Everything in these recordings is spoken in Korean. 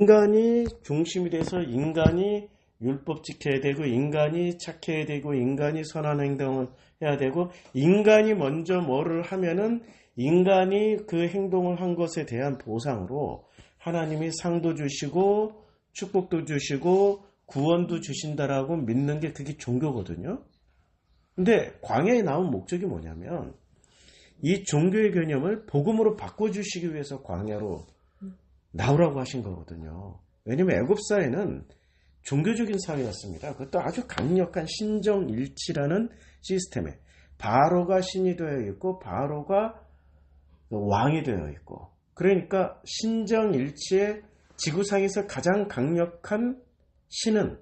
인간이 중심이 돼서 인간이 율법 지켜야 되고, 인간이 착해야 되고, 인간이 선한 행동을 해야 되고, 인간이 먼저 뭐를 하면은 인간이 그 행동을 한 것에 대한 보상으로 하나님이 상도 주시고 축복도 주시고 구원도 주신다라고 믿는 게 그게 종교거든요. 근데 광야에 나온 목적이 뭐냐면 이 종교의 개념을 복음으로 바꿔주시기 위해서 광야로 나오라고 하신 거거든요. 왜냐면 애굽 사회는 종교적인 사회였습니다. 그것도 아주 강력한 신정일치라는 시스템에 바로가 신이 되어 있고 바로가 왕이 되어 있고, 그러니까 신정일치의 지구상에서 가장 강력한 신은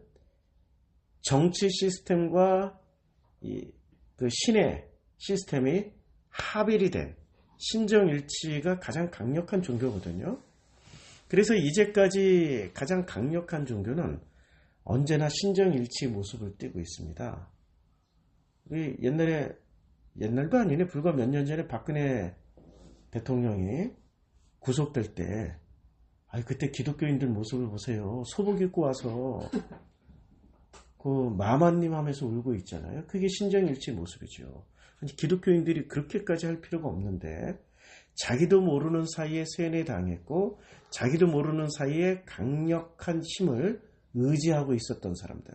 정치 시스템과 그 신의 시스템이 합일이 된 신정일치가 가장 강력한 종교거든요. 그래서 이제까지 가장 강력한 종교는 언제나 신정일치 모습을 띠고 있습니다. 우리 옛날도 아니네, 불과 몇 년 전에 박근혜 대통령이 구속될 때, 그때 기독교인들 모습을 보세요. 소복 입고 와서 그 마마님 하면서 울고 있잖아요. 그게 신정일치 모습이죠. 기독교인들이 그렇게까지 할 필요가 없는데, 자기도 모르는 사이에 세뇌당했고 자기도 모르는 사이에 강력한 힘을 의지하고 있었던 사람들,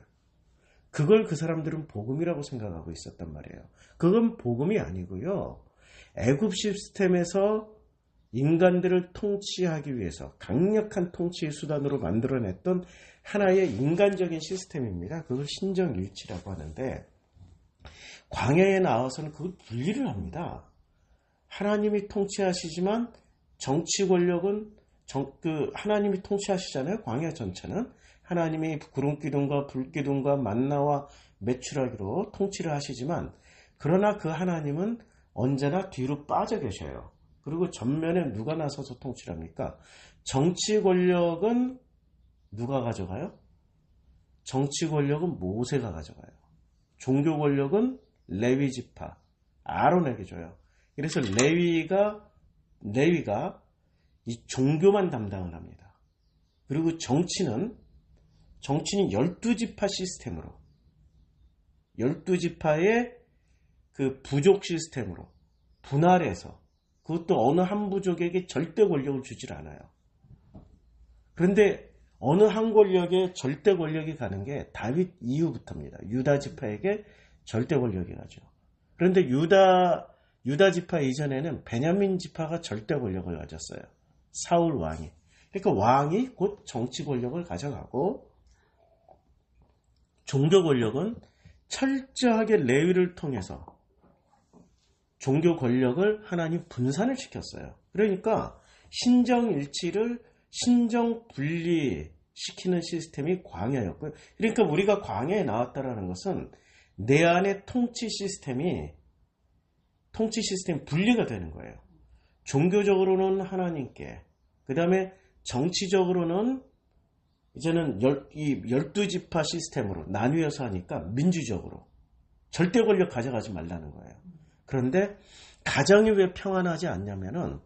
그걸 그 사람들은 복음이라고 생각하고 있었단 말이에요. 그건 복음이 아니고요, 애굽 시스템에서 인간들을 통치하기 위해서 강력한 통치의 수단으로 만들어냈던 하나의 인간적인 시스템입니다. 그걸 신정일치라고 하는데, 광야에 나와서는 그걸 분리를 합니다. 하나님이 통치하시지만 정치 권력은 하나님이 통치하시잖아요. 광야 전체는 하나님이 구름기둥과 불기둥과 만나와 메추라기로 통치를 하시지만, 그러나 그 하나님은 언제나 뒤로 빠져 계셔요. 그리고 전면에 누가 나서서 통치를 합니까? 정치 권력은 누가 가져가요? 정치 권력은 모세가 가져가요. 종교 권력은 레위 지파 아론에게 줘요. 그래서 레위가 이 종교만 담당을 합니다. 그리고 정치는 12지파 시스템으로, 12지파의 그 부족 시스템으로 분할해서, 그것도 어느 한 부족에게 절대 권력을 주질 않아요. 그런데 어느 한 권력에 절대 권력이 가는 게 다윗 이후부터입니다. 유다 지파에게 절대 권력이 가죠. 그런데 유다 지파 이전에는 베냐민 지파가 절대 권력을 가졌어요. 사울 왕이. 그러니까 왕이 곧 정치 권력을 가져가고, 종교 권력은 철저하게 레위를 통해서 종교 권력을 하나님 분산을 시켰어요. 그러니까 신정일치를 신정분리시키는 시스템이 광야였고요. 그러니까 우리가 광야에 나왔다라는 것은 내 안에 통치 시스템이 분리가 되는 거예요. 종교적으로는 하나님께, 그 다음에 정치적으로는 이제는 12지파 시스템으로 나뉘어서 하니까 민주적으로 절대 권력 가져가지 말라는 거예요. 그런데 가정이 왜 평안하지 않냐면은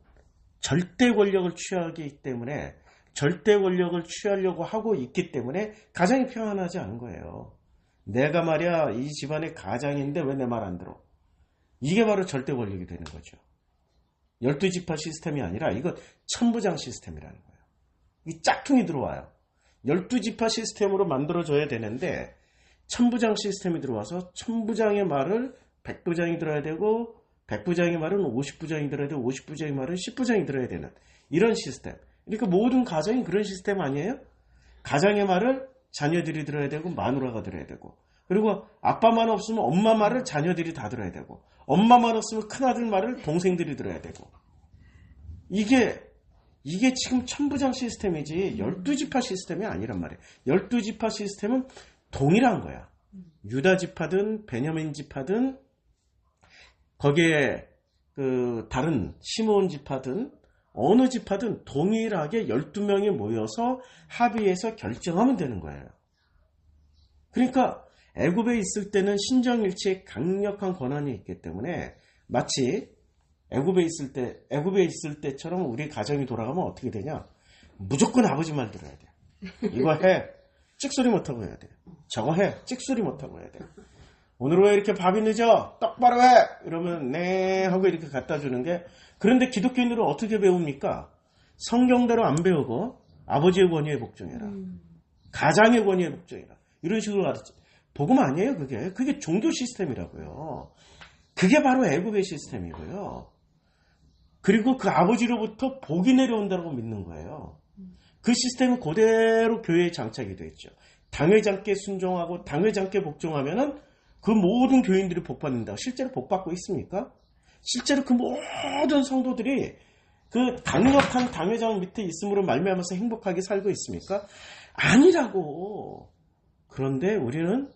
절대 권력을 취하기 때문에, 절대 권력을 취하려고 하고 있기 때문에 가정이 평안하지 않은 거예요. 내가 말이야 이 집안의 가장인데 왜 내 말 안 들어? 이게 바로 절대 권력이 되는 거죠. 12지파 시스템이 아니라 이거 천부장 시스템이라는 거예요. 이 짝퉁이 들어와요. 12지파 시스템으로 만들어져야 되는데 천부장 시스템이 들어와서 천부장의 말을 백부장이 들어야 되고, 백부장의 말은 50부장이 들어야 되고, 50부장의 말은 10부장이 들어야 되는 이런 시스템. 그러니까 모든 가정이 그런 시스템 아니에요? 가장의 말을 자녀들이 들어야 되고 마누라가 들어야 되고, 그리고 아빠만 없으면 엄마 말을 자녀들이 다 들어야 되고, 엄마만 없으면 큰아들 말을 동생들이 들어야 되고. 이게 지금 천부장 시스템이지 12지파 시스템이 아니란 말이에요. 12지파 시스템은 동일한 거야. 유다 지파든 베냐민 지파든 거기에 그 다른 시므온 지파든 어느 지파든 동일하게 12명이 모여서 합의해서 결정하면 되는 거예요. 그러니까 애굽에 있을 때는 신정일치에 강력한 권한이 있기 때문에, 마치 애굽에 있을 때처럼 우리 가정이 돌아가면 어떻게 되냐? 무조건 아버지 말 들어야 돼요. 이거 해. 찍소리 못하고 해야 돼. 저거 해. 찍소리 못하고 해야 돼. 오늘 왜 이렇게 밥이 늦어? 똑바로 해! 이러면 네 하고 이렇게 갖다 주는 게, 그런데 기독교인들은 어떻게 배웁니까? 성경대로 안 배우고 아버지의 권위에 복종해라. 가장의 권위에 복종해라. 이런 식으로 가르쳐. 복음 아니에요, 그게. 그게 종교 시스템이라고요. 그게 바로 애굽의 시스템이고요. 그리고 그 아버지로부터 복이 내려온다고 믿는 거예요. 그 시스템은 그대로 교회에 장착이 되어 있죠. 당회장께 순종하고 당회장께 복종하면은 그 모든 교인들이 복 받는다. 실제로 복 받고 있습니까? 실제로 그 모든 성도들이 그 강력한 당회장 밑에 있음으로 말미암아서 행복하게 살고 있습니까? 아니라고. 그런데 우리는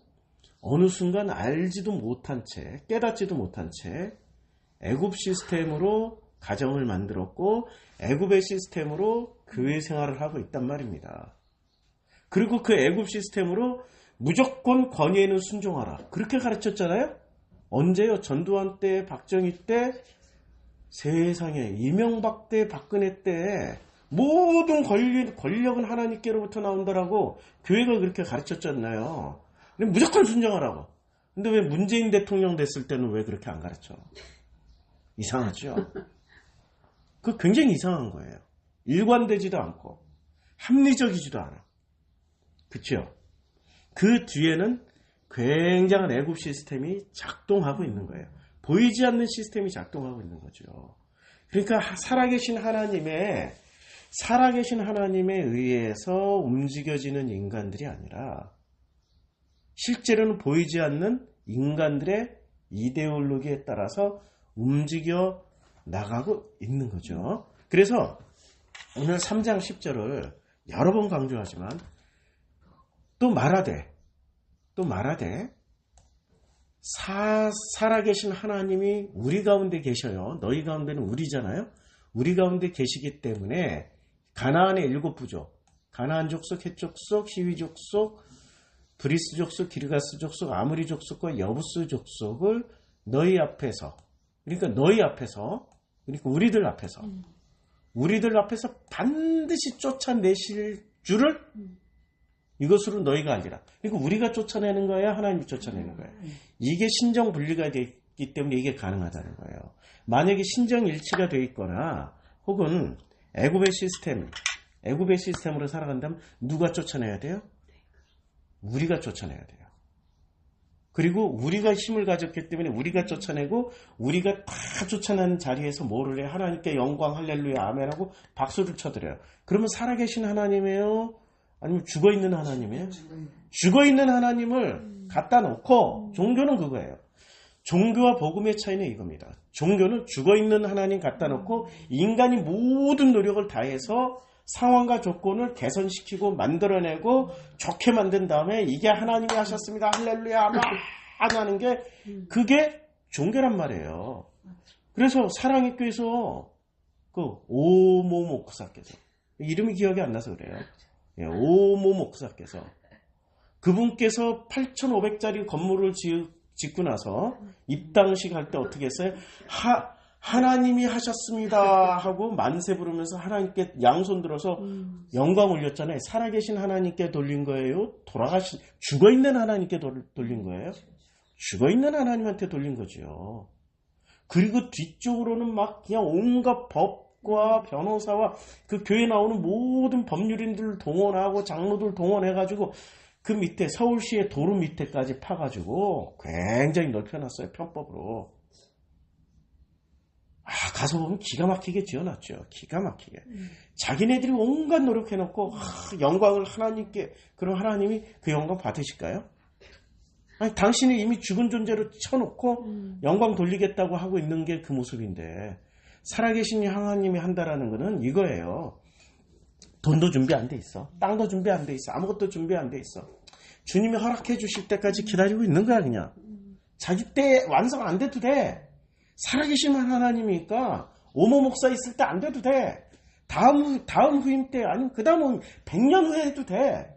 어느 순간 알지도 못한 채, 깨닫지도 못한 채 애굽 시스템으로 가정을 만들었고 애굽의 시스템으로 교회 생활을 하고 있단 말입니다. 그리고 그 애굽 시스템으로 무조건 권위에는 순종하라. 그렇게 가르쳤잖아요? 언제요? 전두환 때, 박정희 때, 세상에 이명박 때, 박근혜 때 모든 권력은 하나님께로부터 나온다라고 교회가 그렇게 가르쳤잖아요. 근데 무조건 순종하라고. 근데 왜 문재인 대통령 됐을 때는 왜 그렇게 안 가르쳐? 이상하죠? 그 굉장히 이상한 거예요. 일관되지도 않고 합리적이지도 않아. 그렇죠? 그 뒤에는 굉장한 애굽 시스템이 작동하고 있는 거예요. 보이지 않는 시스템이 작동하고 있는 거죠. 그러니까 살아계신 하나님에 의해서 움직여지는 인간들이 아니라 실제로는 보이지 않는 인간들의 이데올로기에 따라서 움직여 나가고 있는 거죠. 그래서 오늘 3장 10절을 여러 번 강조하지만 또 말하되 살아계신 하나님이 우리 가운데 계셔요. 너희 가운데는 우리잖아요. 우리 가운데 계시기 때문에 가나안의 7부족, 가나안 족속, 헷 족속, 히위 족속, 브리스 족속, 기르가스 족속, 아므리 족속과 여부스 족속을 너희 앞에서, 그러니까 우리들 앞에서 반드시 쫓아내실 줄을 이것으로 너희가 알리라. 그러니까 우리가 쫓아내는 거야, 하나님이 쫓아내는 거야. 이게 신정 분리가 되어 있기 때문에 이게 가능하다는 거예요. 만약에 신정 일치가 되어 있거나 혹은 애굽의 시스템으로 살아간다면 누가 쫓아내야 돼요? 우리가 쫓아내야 돼요. 그리고 우리가 힘을 가졌기 때문에 우리가 쫓아내고 우리가 다 쫓아내는 자리에서 뭐를 해? 하나님께 영광 할렐루야 아멘하고 박수를 쳐드려요. 그러면 살아계신 하나님이에요? 아니면 죽어있는 하나님이에요? 죽어있는 하나님을 갖다 놓고 종교는 그거예요. 종교와 복음의 차이는 이겁니다. 종교는 죽어있는 하나님 갖다 놓고 인간이 모든 노력을 다해서 상황과 조건을 개선시키고 만들어내고 좋게 만든 다음에 이게 하나님이 하셨습니다. 할렐루야 아멘 하는 게 그게 종교란 말이에요. 그래서 사랑의 교회에서 그 오모 목사께서 이름이 기억이 안 나서 그래요. 오모 목사께서 그분께서 8,500짜리 건물을 짓고 나서 입당식 할 때 어떻게 했어요? 하나님이 하셨습니다 하고 만세 부르면서 하나님께 양손 들어서 영광 올렸잖아요. 살아계신 하나님께 돌린 거예요? 죽어있는 하나님께 돌린 거예요? 죽어있는 하나님한테 돌린 거죠. 그리고 뒤쪽으로는 막 그냥 온갖 법과 변호사와 그 교회에 나오는 모든 법률인들을 동원하고 장로들 동원해가지고 그 밑에 서울시의 도로 밑에까지 파가지고 굉장히 넓혀놨어요. 편법으로. 가서 보면 기가 막히게 지어놨죠. 기가 막히게. 자기네들이 온갖 노력해놓고 영광을 하나님께, 그럼 하나님이 그 영광 받으실까요? 아니, 당신이 이미 죽은 존재로 쳐놓고 영광 돌리겠다고 하고 있는 게 그 모습인데, 살아계신 하나님이 한다라는 거는 이거예요. 돈도 준비 안 돼 있어. 땅도 준비 안 돼 있어. 아무것도 준비 안 돼 있어. 주님이 허락해 주실 때까지 기다리고 있는 거야, 그냥. 자기 때 완성 안 돼도 돼. 살아계신 하나님이니까 오모 목사 있을 때 안 돼도 돼. 다음 후임 때 아니면 그 다음 100년 후에 해도 돼.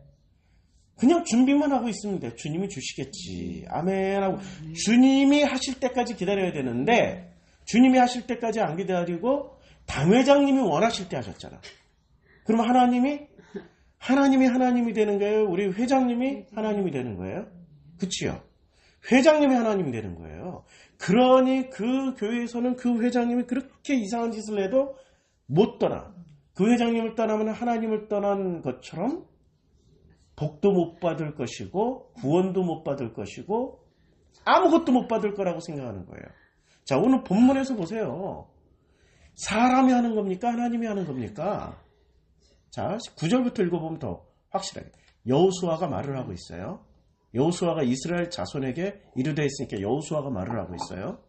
그냥 준비만 하고 있으면 돼. 주님이 주시겠지. 아멘 하고 주님이 하실 때까지 기다려야 되는데 주님이 하실 때까지 안 기다리고 당회장님이 원하실 때 하셨잖아. 그럼 하나님이 하나님이 하나님이 되는 거예요? 우리 회장님이 하나님이 되는 거예요? 그치요? 회장님이 하나님이 되는 거예요. 그러니 그 교회에서는 그 회장님이 그렇게 이상한 짓을 해도 못 떠나. 그 회장님을 떠나면 하나님을 떠난 것처럼 복도 못 받을 것이고 구원도 못 받을 것이고 아무것도 못 받을 거라고 생각하는 거예요. 자, 오늘 본문에서 보세요. 사람이 하는 겁니까? 하나님이 하는 겁니까? 자, 9절부터 읽어보면 더 확실하게. 여호수아가 말을 하고 있어요. 여호수아가 이스라엘 자손에게 이르되 있으니까 여호수아가 말을 하고 있어요.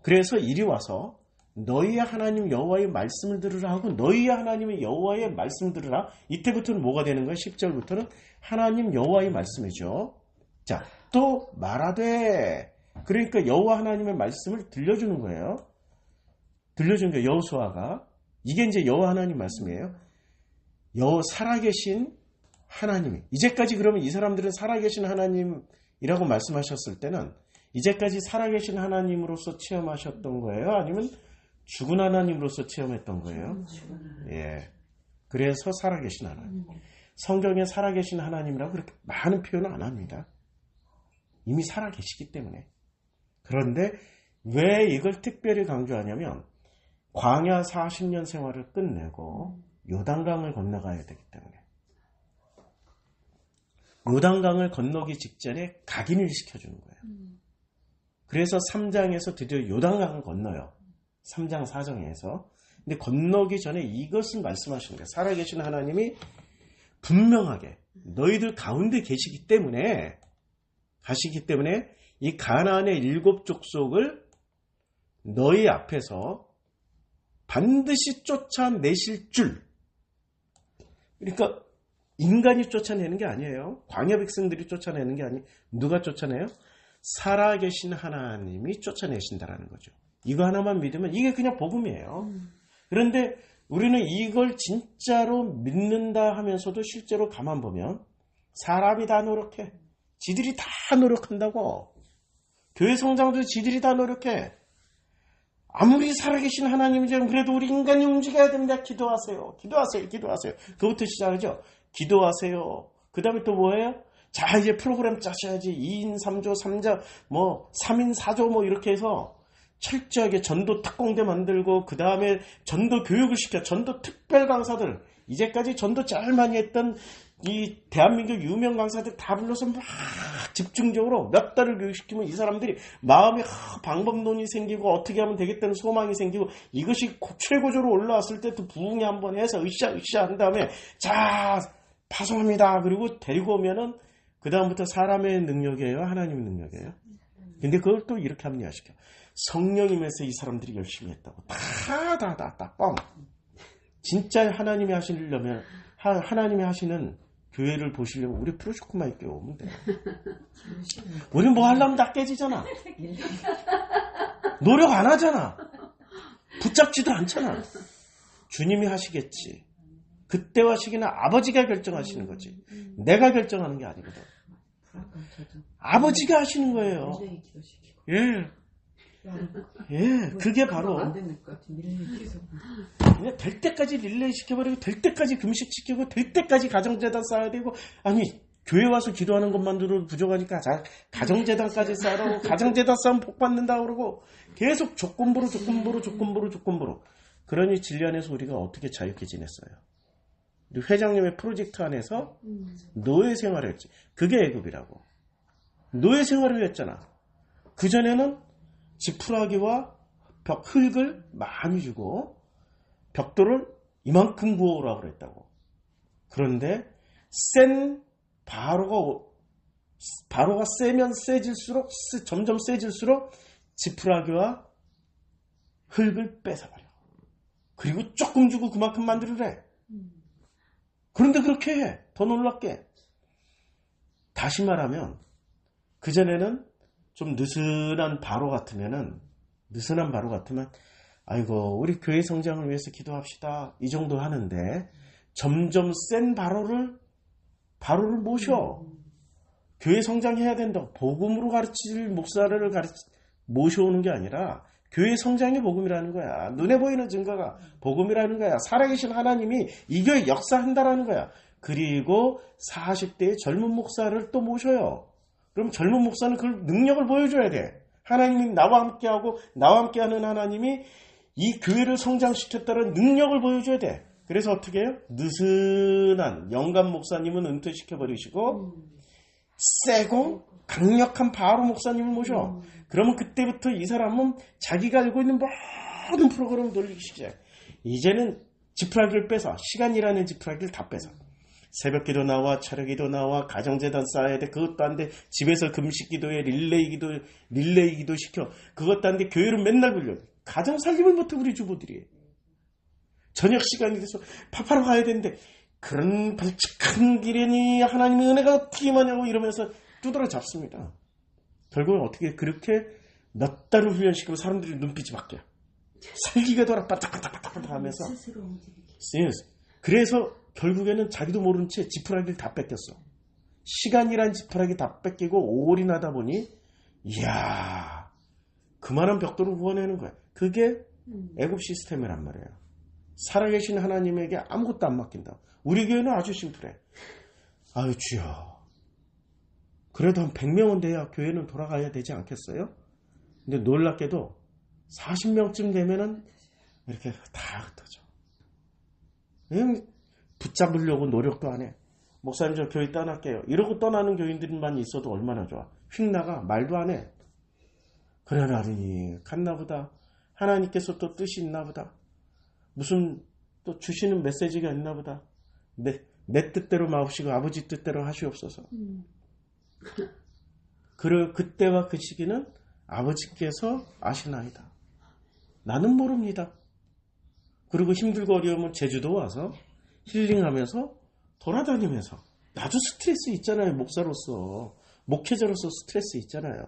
그래서 이리 와서 너희의 하나님 여호와의 말씀을 들으라 하고 너희의 하나님의 여호와의 말씀을 들으라. 이때부터는 뭐가 되는 거예요? 10절부터는 하나님 여호와의 말씀이죠. 자, 또 말하되 그러니까 여호와 하나님의 말씀을 들려주는 거예요. 들려주는 거예요. 여호수아가. 이게 이제 여호와 하나님 말씀이에요. 살아계신 하나님이. 이제까지 그러면 이 사람들은 살아계신 하나님이라고 말씀하셨을 때는 이제까지 살아계신 하나님으로서 체험하셨던 거예요? 아니면 죽은 하나님으로서 체험했던 거예요? 예. 그래서 살아계신 하나님. 성경에 살아계신 하나님이라고 그렇게 많은 표현을 안 합니다. 이미 살아계시기 때문에. 그런데 왜 이걸 특별히 강조하냐면 광야 40년 생활을 끝내고 요단강을 건너가야 되기 때문에. 요단강을 건너기 직전에 각인을 시켜주는 거예요. 그래서 3장에서 드디어 요단강을 건너요. 3장 4장에서. 근데 건너기 전에 이것을 말씀하시는 거예요. 살아계신 하나님이 분명하게 너희들 가운데 계시기 때문에 이 가나안의 7 족속을 너희 앞에서 반드시 쫓아내실 줄. 그러니까 인간이 쫓아내는 게 아니에요. 광야 백성들이 쫓아내는 게 아니에요. 누가 쫓아내요? 살아계신 하나님이 쫓아내신다라는 거죠. 이거 하나만 믿으면 이게 그냥 복음이에요. 그런데 우리는 이걸 진짜로 믿는다 하면서도 실제로 가만 보면 사람이 다 노력해. 지들이 다 노력한다고. 교회 성장도 지들이 다 노력해. 아무리 살아계신 하나님이지만 그래도 우리 인간이 움직여야 됩니다. 기도하세요. 그것부터 시작하죠. 기도하세요. 그 다음에 또 뭐예요? 자, 이제 프로그램 짜셔야지. 2인 3조, 3자, 3인 4조 이렇게 해서 철저하게 전도 특공대 만들고 그 다음에 전도 교육을 시켜. 전도 특별 강사들. 이제까지 전도 제일 많이 했던 이 대한민국 유명 강사들 다 불러서 막 집중적으로 몇 달을 교육시키면 이 사람들이 마음에 방법론이 생기고 어떻게 하면 되겠다는 소망이 생기고 이것이 최고조로 올라왔을 때 또 부흥이 한번 해서 으쌰 한 다음에 자 파송합니다. 그리고 데리고 오면은 그 다음부터 사람의 능력이에요? 하나님의 능력이에요? 근데 그걸 또 이렇게 합리화시켜. 성령이면서 이 사람들이 열심히 했다고. 다 뻥. 진짜 하나님이 하시려면 하나님이 하시는 교회를 보시려면 우리 프로슈크만 있게 오면 돼요. 우리 뭐 하려면 다 깨지잖아. 노력 안 하잖아. 붙잡지도 않잖아. 주님이 하시겠지. 그때와 시기는 아버지가 결정하시는 거지. 내가 결정하는 게 아니거든. 아버지가 하시는 거예요. 예, 그게 바로 그냥 될 때까지 릴레이 시켜버리고 될 때까지 금식시키고 될 때까지 가정재단 쌓아야 되고 아니 교회 와서 기도하는 것만으로도 부족하니까 가정재단까지 쌓으라고 가정재단 쌓으면 복 받는다 그러고 계속 조건부로 그러니 진리 안에서 우리가 어떻게 자유케 지냈어요. 우리 회장님의 프로젝트 안에서 노예 생활을 했지. 그게 애굽이라고. 노예 생활을 했잖아. 그전에는 지푸라기와 흙을 많이 주고 벽돌을 이만큼 구워오라고 그랬다고. 그런데 바로가 세면 세질수록 점점 세질수록 지푸라기와 흙을 뺏어버려. 그리고 조금 주고 그만큼 만들으래. 그런데 그렇게 해. 더 놀랍게. 다시 말하면 그전에는 좀 느슨한 바로 같으면 아이고 우리 교회 성장을 위해서 기도합시다 이 정도 하는데 점점 센 바로를 모셔. 교회 성장해야 된다고 복음으로 가르칠 목사를 모셔오는 게 아니라 교회 성장이 복음이라는 거야. 눈에 보이는 증거가 복음이라는 거야. 살아계신 하나님이 이 교회 역사한다라는 거야. 그리고 40대의 젊은 목사를 또 모셔요. 그럼 젊은 목사는 그 능력을 보여줘야 돼. 하나님이 나와 함께하고 나와 함께하는 하나님이 이 교회를 성장시켰다는 능력을 보여줘야 돼. 그래서 어떻게 해요? 느슨한 영감 목사님은 은퇴시켜버리시고 세고 강력한 바로 목사님을 모셔. 그러면 그때부터 이 사람은 자기가 알고 있는 모든 프로그램을 돌리기 시작해. 이제는 지푸라기를 빼서, 시간이라는 지푸라기를 다 빼서, 새벽기도 나와 차려기도 나와 가정재단 쌓아야 돼. 그것도 안 돼. 집에서 금식기도에 릴레이기도 시켜. 그것도 안 돼. 교회를 맨날 불려. 가정 살림을 못해 우리 주부들이. 저녁 시간이 돼서 밥하러 가야 되는데 그런 발칙한 길이니 하나님의 은혜가 어떻게 임하냐고 이러면서 두드러 잡습니다. 결국은 어떻게 그렇게 몇 달을 훈련시키고 사람들이 눈빛이 바뀌어. 살기가 돌아 바닥바닥바닥 하면서. 그래서 결국에는 자기도 모른 채 지푸라기를 다 뺏겼어. 시간이란 지푸라기 다 뺏기고 올인하다 보니 이야 그만한 벽돌을 구워내는 거야. 그게 애굽 시스템이란 말이에요. 살아계신 하나님에게 아무것도 안 맡긴다. 우리 교회는 아주 심플해. 아유 주여 그래도 한 100명은 돼야 교회는 돌아가야 되지 않겠어요? 근데 놀랍게도 40명쯤 되면은 이렇게 다 흩어져. 그냥 붙잡으려고 노력도 안 해. 목사님 저 교회 떠날게요. 이러고 떠나는 교인들만 있어도 얼마나 좋아. 휙 나가 말도 안 해. 그래 나니 갔나 보다. 하나님께서 또 뜻이 있나 보다. 무슨 또 주시는 메시지가 있나 보다. 내 뜻대로 마옵시고 아버지 뜻대로 하시옵소서. 그때와 그 시기는 아버지께서 아시나이다. 나는 모릅니다. 그리고 힘들고 어려우면 제주도 와서 힐링하면서 돌아다니면서 나도 스트레스 있잖아요. 목사로서 목회자로서 스트레스 있잖아요.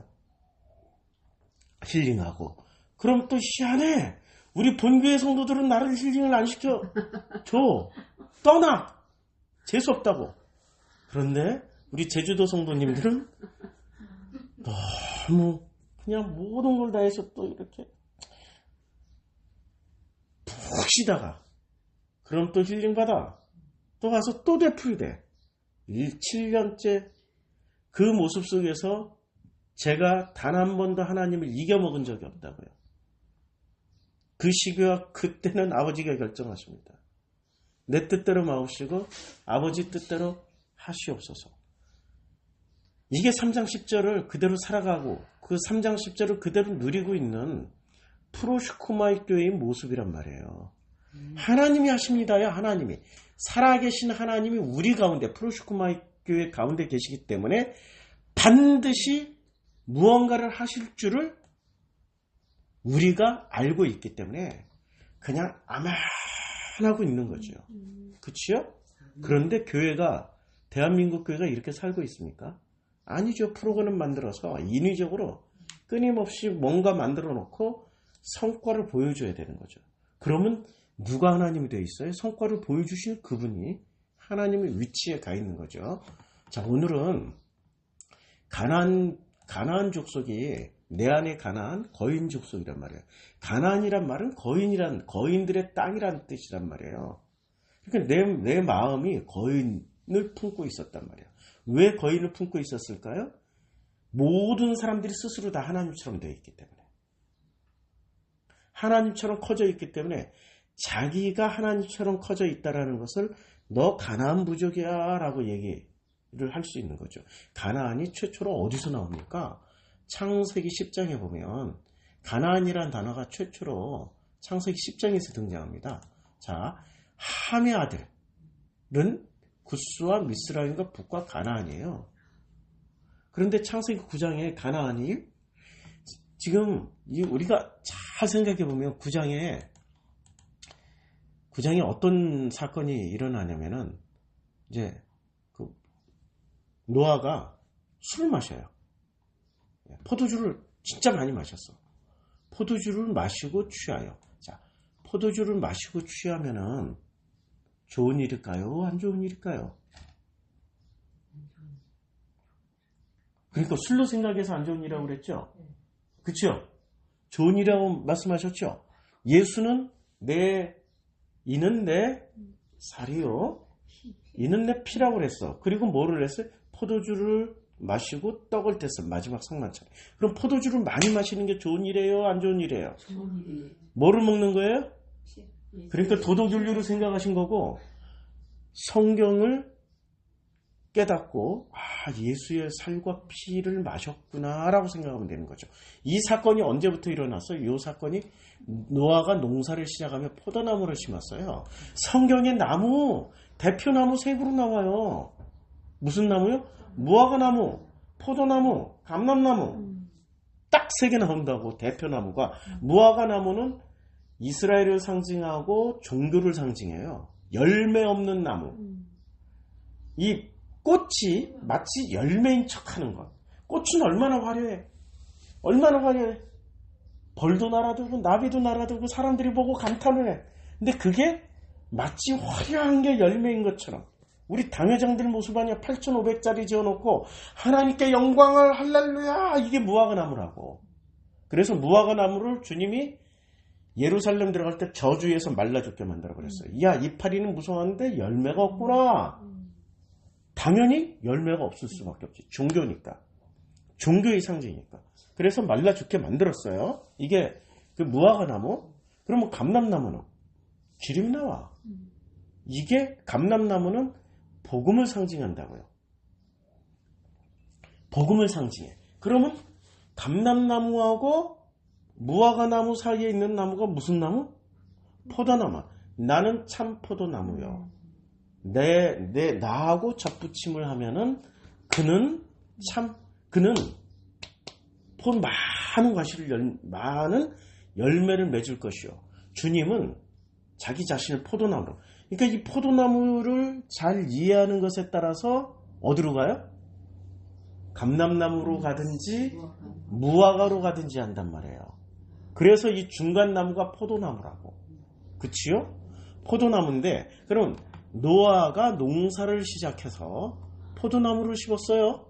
힐링하고 그럼 또 희한해. 우리 본교회 성도들은 나를 힐링을 안 시켜 줘. 떠나. 재수없다고. 그런데 우리 제주도 성도님들은 너무 그냥 모든 걸 다해서 또 이렇게 푹 쉬다가 그럼 또 힐링받아. 또 가서 또 되풀이돼. 7년째 그 모습 속에서 제가 단 한 번도 하나님을 이겨먹은 적이 없다고요. 그 시기와 그때는 아버지가 결정하십니다. 내 뜻대로 마옵시고 아버지 뜻대로 하시옵소서. 이게 3장 10절을 그대로 살아가고 그 3장 10절을 그대로 누리고 있는 프로슈코마이 교회의 모습이란 말이에요. 하나님이 하십니다요. 하나님이. 살아계신 하나님이 우리 가운데 프로슈코마이 교회 가운데 계시기 때문에 반드시 무언가를 하실 줄을 우리가 알고 있기 때문에 그냥 아만 하고 있는 거죠. 그치요? 그런데 교회가 대한민국 교회가 이렇게 살고 있습니까? 아니죠. 프로그램 만들어서 인위적으로 끊임없이 뭔가 만들어 놓고 성과를 보여줘야 되는 거죠. 그러면 누가 하나님이 되어 있어요? 성과를 보여주시는 그분이 하나님의 위치에 가 있는 거죠. 자, 오늘은 가나안 족속이 내 안에 가나안 거인 족속이란 말이에요. 가나안이란 말은 거인들의 땅이란 뜻이란 말이에요. 그러니까 내 마음이 거인을 품고 있었단 말이에요. 왜 거인을 품고 있었을까요? 모든 사람들이 스스로 다 하나님처럼 되어 있기 때문에. 하나님처럼 커져 있기 때문에 자기가 하나님처럼 커져 있다라는 것을 너 가나안 부족이야 라고 얘기를 할 수 있는 거죠. 가나안이 최초로 어디서 나옵니까? 창세기 10장에 보면 가나안이라는 단어가 최초로 창세기 10장에서 등장합니다. 자, 함의 아들은 구스와 미스라임과 북과 가나안이에요. 그런데 창세기 9장에 가나안이 지금 우리가 잘 생각해 보면 9장에 어떤 사건이 일어나냐면은 이제 그 노아가 술을 마셔요. 포도주를 진짜 많이 마셨어. 포도주를 마시고 취하여. 자, 포도주를 마시고 취하면은 좋은 일일까요? 안 좋은 일일까요? 그러니까 술로 생각해서 안 좋은 일이라고 그랬죠? 그렇죠? 좋은 일이라고 말씀하셨죠? 예수는 이는 내 살이요 이는 내 피라고 그랬어. 그리고 뭐를 했어요? 포도주를 마시고 떡을 뗐어. 마지막 상만찬. 그럼 포도주를 많이 마시는 게 좋은 일이에요? 안 좋은 일이에요? 좋은 일이. 뭐를 먹는 거예요? 그러니까 도덕윤리로 생각하신 거고, 성경을 깨닫고 예수의 살과 피를 마셨구나 라고 생각하면 되는 거죠. 이 사건이 언제부터 일어났어요? 이 사건이 노아가 농사를 시작하며 포도나무를 심었어요. 성경의 나무, 대표나무 세 그루 나와요. 무슨 나무요? 무화과나무, 포도나무, 감람나무. 딱 세 개 나온다고. 대표나무가. 무화과나무는 이스라엘을 상징하고 종교를 상징해요. 열매 없는 나무. 이 꽃이 마치 열매인 척하는 것. 꽃은 얼마나 화려해. 얼마나 화려해. 벌도 날아들고 나비도 날아들고 사람들이 보고 감탄을 해. 근데 그게 마치 화려한 게 열매인 것처럼. 우리 당회장들 모습 아니야. 8,500짜리 지어놓고 하나님께 영광을 할렐루야. 이게 무화과나무라고. 그래서 무화과나무를 주님이 예루살렘 들어갈 때 저주에서 말라 죽게 만들어 버렸어요. 야, 이파리는 무성한데 열매가 없구나. 당연히 열매가 없을 수밖에 없지. 종교니까. 종교의 상징이니까. 그래서 말라 죽게 만들었어요. 이게 그 무화과나무. 그러면 감람나무는 기름이 나와. 이게 감람나무는 복음을 상징한다고요. 복음을 상징해. 그러면 감람나무하고 무화과나무 사이에 있는 나무가 무슨 나무? 포도나무. 나는 참 포도나무요. 나하고 접붙임을 하면은 그는 많은 열매를 맺을 것이요. 주님은 자기 자신을 포도나무로. 그러니까 이 포도나무를 잘 이해하는 것에 따라서 어디로 가요? 감람나무로 가든지 무화과로 가든지 한단 말이에요. 그래서 이 중간 나무가 포도나무라고. 그치요? 포도나무인데, 그럼 노아가 농사를 시작해서 포도나무를 심었어요.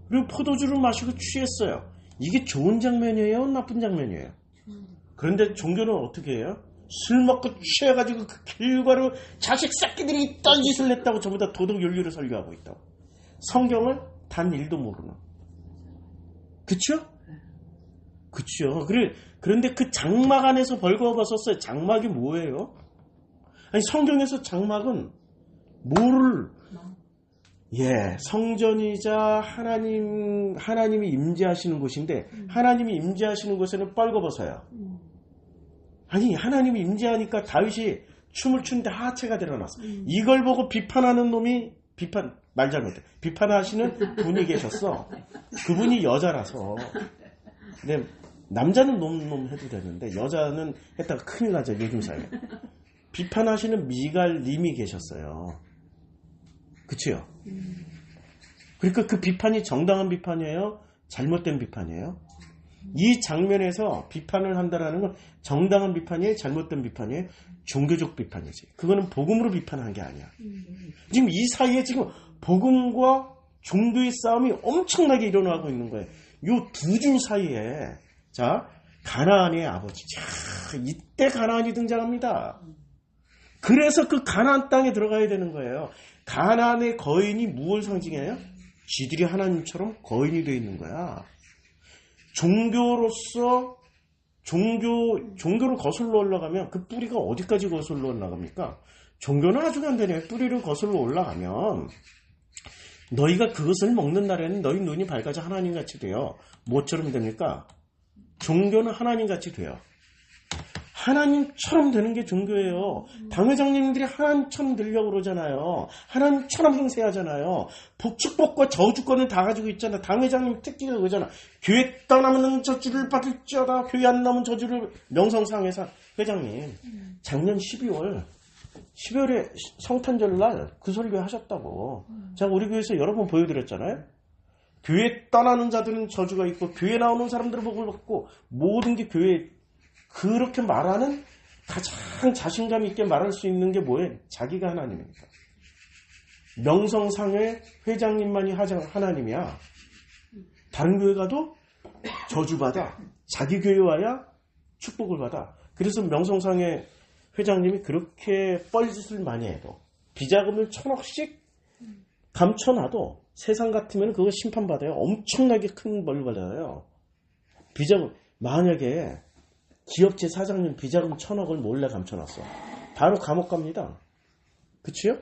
그리고 포도주를 마시고 취했어요. 이게 좋은 장면이에요? 나쁜 장면이에요? 그런데 종교는 어떻게 해요? 술 먹고 취해가지고 그 결과로 자식 새끼들이 이딴 짓을 했다고 전부 다 도덕윤리를 설교하고 있다고. 성경을 단 1도 모르는. 그쵸? 그쵸. 그런데 그 장막 안에서 벌거벗었어요. 장막이 뭐예요? 아니, 성경에서 장막은 성전이자 하나님이 임재하시는 곳인데, 하나님이 임재하시는 곳에는 빨거벗어요. 아니, 하나님이 임재하니까 다윗이 춤을 추는데 하체가 드러났어. 이걸 보고 비판하는 놈이 말 잘못해. 비판하시는 분이 계셨어. 그분이 여자라서. 근데 남자는 놈 해도 되는데 여자는 했다가 큰일 나죠, 요즘 사회에. 비판하시는 미갈님이 계셨어요. 그치요? 그러니까 그 비판이 정당한 비판이에요? 잘못된 비판이에요? 이 장면에서 비판을 한다라는 건 정당한 비판이에요? 잘못된 비판이에요? 종교적 비판이지. 그거는 복음으로 비판한 게 아니야. 지금 이 사이에 지금 복음과 종교의 싸움이 엄청나게 일어나고 있는 거예요. 요 두 줄 사이에, 자, 가나안의 아버지. 자, 이때 가나안이 등장합니다. 그래서 그 가나안 땅에 들어가야 되는 거예요. 가나안의 거인이 무엇을 상징해요? 지들이 하나님처럼 거인이 되어 있는 거야. 종교로서 종교를 거슬러 올라가면 그 뿌리가 어디까지 거슬러 올라갑니까? 종교는 아주 간단해요. 뿌리를 거슬러 올라가면 너희가 그것을 먹는 날에는 너희 눈이 밝아져 하나님같이 돼요. 뭐처럼 됩니까? 종교는 하나님같이 돼요. 하나님처럼 되는 게 종교예요. 당회장님들이 하나님처럼 되려고 그러잖아요. 하나님처럼 행세하잖아요. 축복과 저주권을 다 가지고 있잖아. 당회장님 특기가 그거잖아. 교회 떠나면 저주를 받을지어다. 교회 안 나오면 저주를. 명성상회사 회장님 작년 12월에 성탄절날 그 설교 하셨다고. 제가 우리 교회에서 여러 번 보여드렸잖아요. 교회 떠나는 자들은 저주가 있고 교회 나오는 사람들은 복을 받고 모든 게 교회. 그렇게 말하는 가장 자신감 있게 말할 수 있는 게 뭐예요? 자기가 하나님입니다. 명성상회 회장님만이 하나님이야. 다른 교회 가도 저주받아. 자기 교회 와야 축복을 받아. 그래서 명성상회 회장님이 그렇게 뻘짓을 많이 해도 비자금을 1,000억씩 감춰놔도 세상 같으면 그거 심판받아요. 엄청나게 큰 벌 받아요. 비자금, 만약에 기업체 사장님 비자금 1,000억을 몰래 감춰놨어. 바로 감옥 갑니다. 그치요?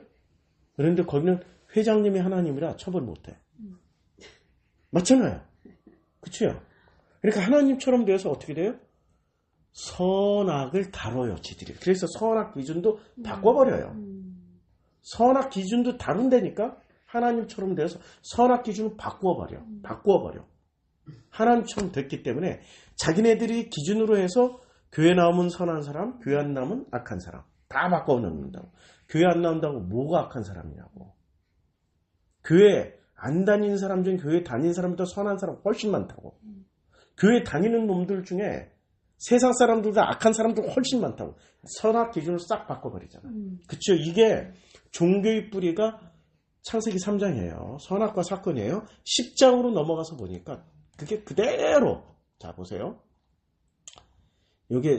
그런데 거기는 회장님이 하나님이라 처벌 못해. 맞잖아요. 그치요? 그러니까 하나님처럼 되어서 어떻게 돼요? 선악을 다뤄요, 지들이. 그래서 선악 기준도 바꿔버려요. 선악 기준도 다룬다니까 하나님처럼 되어서 선악 기준을 바꾸어버려. 하나님처럼 됐기 때문에 자기네들이 기준으로 해서 교회 나오면 선한 사람, 교회 안 나오면 악한 사람 다 바꿔놓는다고. 교회 안 나온다고 뭐가 악한 사람이냐고. 교회 안 다니는 사람 중에 교회 다니는 사람보다 선한 사람 훨씬 많다고. 교회 다니는 놈들 중에 세상 사람들보다 악한 사람들 훨씬 많다고. 선악 기준을 싹 바꿔버리잖아. 그쵸? 이게 종교의 뿌리가 창세기 3장이에요. 선악과 사건이에요. 10장으로 넘어가서 보니까 그게 그대로. 자, 보세요. 요게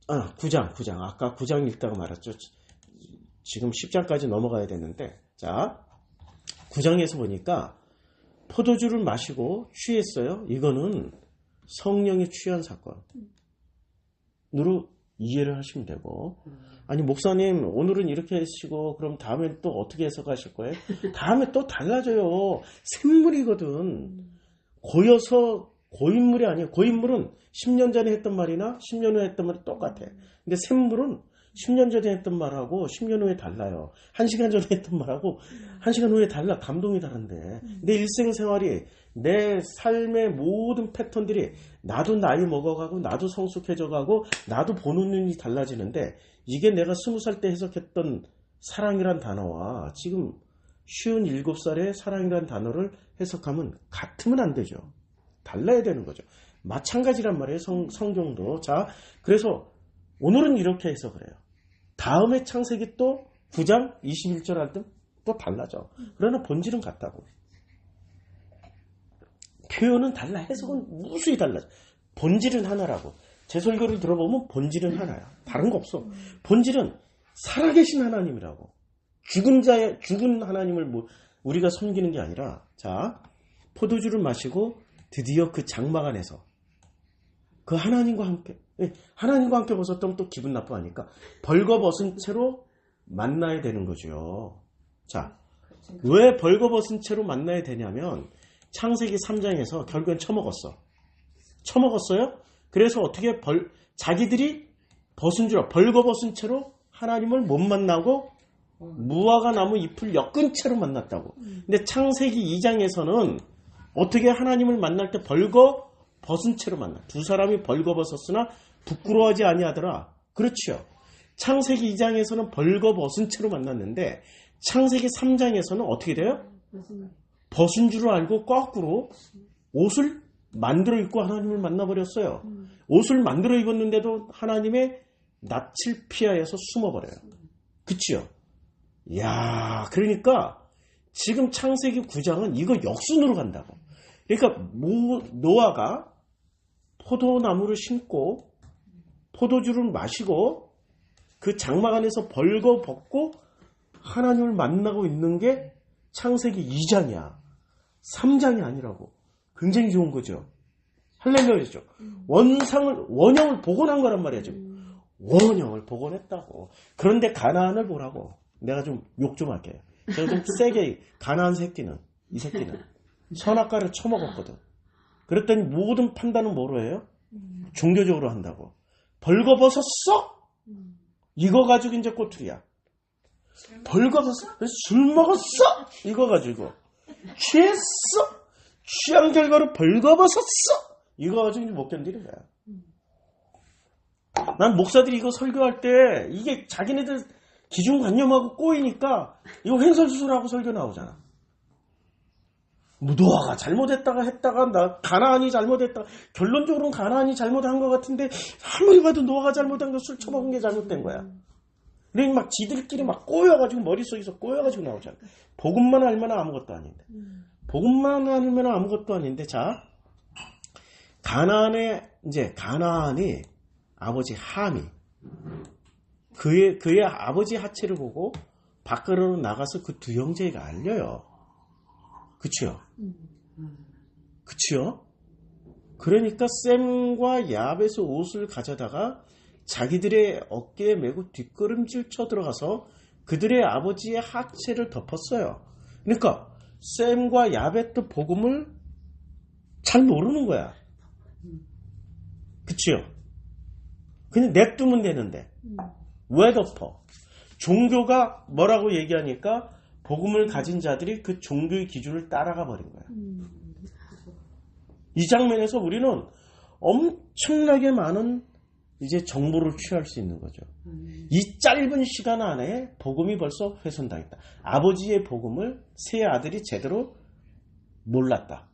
9장. 아까 9장 읽다가 말았죠. 지금 10장까지 넘어가야 되는데, 자, 9장에서 보니까 포도주를 마시고 취했어요. 이거는 성령에 취한 사건으로 이해를 하시면 되고, 아니 목사님 오늘은 이렇게 하시고 그럼 다음엔 또 어떻게 해석하실 거예요? 다음에 또 달라져요. 샘물이거든. 고여서 고인물이 아니에요. 고인물은 10년 전에 했던 말이나 10년 후에 했던 말이 똑같아. 근데 샘물은 10년 전에 했던 말하고 10년 후에 달라요. 1시간 전에 했던 말하고 1시간 후에 달라. 감동이 다른데. 내 일생생활이, 내 삶의 모든 패턴들이 나도 나이 먹어가고 나도 성숙해져가고 나도 보는 눈이 달라지는데, 이게 내가 20살 때 해석했던 사랑이란 단어와 지금 57살의 사랑이란 단어를 해석하면 같으면 안 되죠. 달라야 되는 거죠. 마찬가지란 말이에요. 성경도. 자, 그래서 오늘은 이렇게 해석을 해요. 다음에 창세기 또 9장 21절 할 때 또 달라져. 그러나 본질은 같다고. 표현은 달라. 해석은 무수히 달라져. 본질은 하나라고. 제 설교를 들어보면 본질은 하나야. 다른 거 없어. 본질은 살아계신 하나님이라고. 죽은 하나님을 우리가 섬기는 게 아니라, 자, 포도주를 마시고 드디어 그 장막 안에서 그 하나님과 함께 벗었다면 또 기분 나빠하니까 벌거벗은 채로 만나야 되는 거죠. 자, 왜 벌거벗은 채로 만나야 되냐면 창세기 3장에서 결국엔 처먹었어요. 그래서 어떻게 자기들이 벌거벗은 채로 하나님을 못 만나고 무화과 나무 잎을 엮은 채로 만났다고. 근데 창세기 2장에서는 어떻게 하나님을 만날 때 벌거벗은 채로 만나. 두 사람이 벌거벗었으나 부끄러워하지 아니하더라. 그렇죠. 창세기 2장에서는 벌거벗은 채로 만났는데 창세기 3장에서는 어떻게 돼요? 벗은 줄 알고 거꾸로 옷을 만들어 입고 하나님을 만나버렸어요. 옷을 만들어 입었는데도 하나님의 낯을 피하여서 숨어버려요. 그치요? 이야, 그러니까 지금 창세기 9장은 이거 역순으로 간다고. 그러니까 노아가 포도나무를 심고 포도주를 마시고 그 장막 안에서 벌거벗고 하나님을 만나고 있는 게 창세기 2장이야. 3장이 아니라고. 굉장히 좋은 거죠. 할렐루야죠. 원형을 복원한 거란 말이야, 지금. 원형을 복원했다고. 그런데 가나안을 보라고. 내가 좀 욕 좀 할게요. 제가 좀 세게, 가나안 이 새끼는 선악과를 처먹었거든. 그랬더니 모든 판단은 뭐로 해요? 종교적으로 한다고. 벌거벗었어? 이거 가지고 이제 꼬투리야. 벌거벗었어? 술 먹었어? 이거 가지고. 취했어? 취한 결과로 벌거벗었어? 이거 가지고 이제 못 견디는 거야. 난 목사들이 이거 설교할 때 이게 자기네들 기준관념하고 꼬이니까 이거 횡설수설하고 설교 나오잖아. 노아가 잘못했다가 가나안이 잘못했다. 결론적으로는 가나안이 잘못한 것 같은데 아무리 봐도 노아가 잘못한 거 술 처먹은 게 잘못된 거야. 그러니까 막 지들끼리 막 꼬여가지고 머릿속에서 꼬여가지고 나오잖아. 복음만 알면 아무것도 아닌데. 복음만 알면 아무것도 아닌데. 자, 가나안이 아버지 함이 그의 아버지 하체를 보고 밖으로 나가서 그 두 형제가 알려요. 그치요? 그치요? 그러니까 셈과 야벳의 옷을 가져다가 자기들의 어깨에 메고 뒷걸음질 쳐 들어가서 그들의 아버지의 하체를 덮었어요. 그러니까 셈과 야벳도 복음을 잘 모르는 거야. 그치요? 그냥 냅두면 되는데 왜 덮어? 종교가 뭐라고 얘기하니까 복음을 가진 자들이 그 종교의 기준을 따라가 버린 거야. 이 장면에서 우리는 엄청나게 많은 이제 정보를 취할 수 있는 거죠. 이 짧은 시간 안에 복음이 벌써 훼손당했다. 아버지의 복음을 세 아들이 제대로 몰랐다.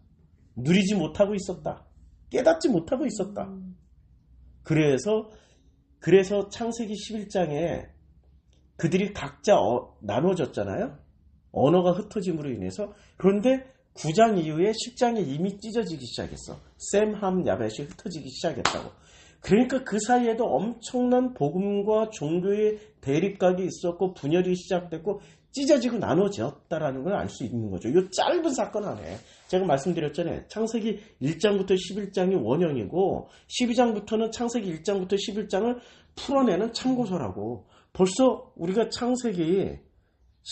누리지 못하고 있었다. 깨닫지 못하고 있었다. 그래서 창세기 11장에 그들이 각자 나눠졌잖아요. 언어가 흩어짐으로 인해서. 그런데 9장 이후에 10장에 이미 찢어지기 시작했어. 셈, 함, 야벳이 흩어지기 시작했다고. 그러니까 그 사이에도 엄청난 복음과 종교의 대립각이 있었고 분열이 시작됐고 찢어지고 나눠졌다라는 걸 알 수 있는 거죠. 이 짧은 사건 안에 제가 말씀드렸잖아요. 창세기 1장부터 11장이 원형이고 12장부터는 창세기 1장부터 11장을 풀어내는 참고서라고. 벌써 우리가 창세기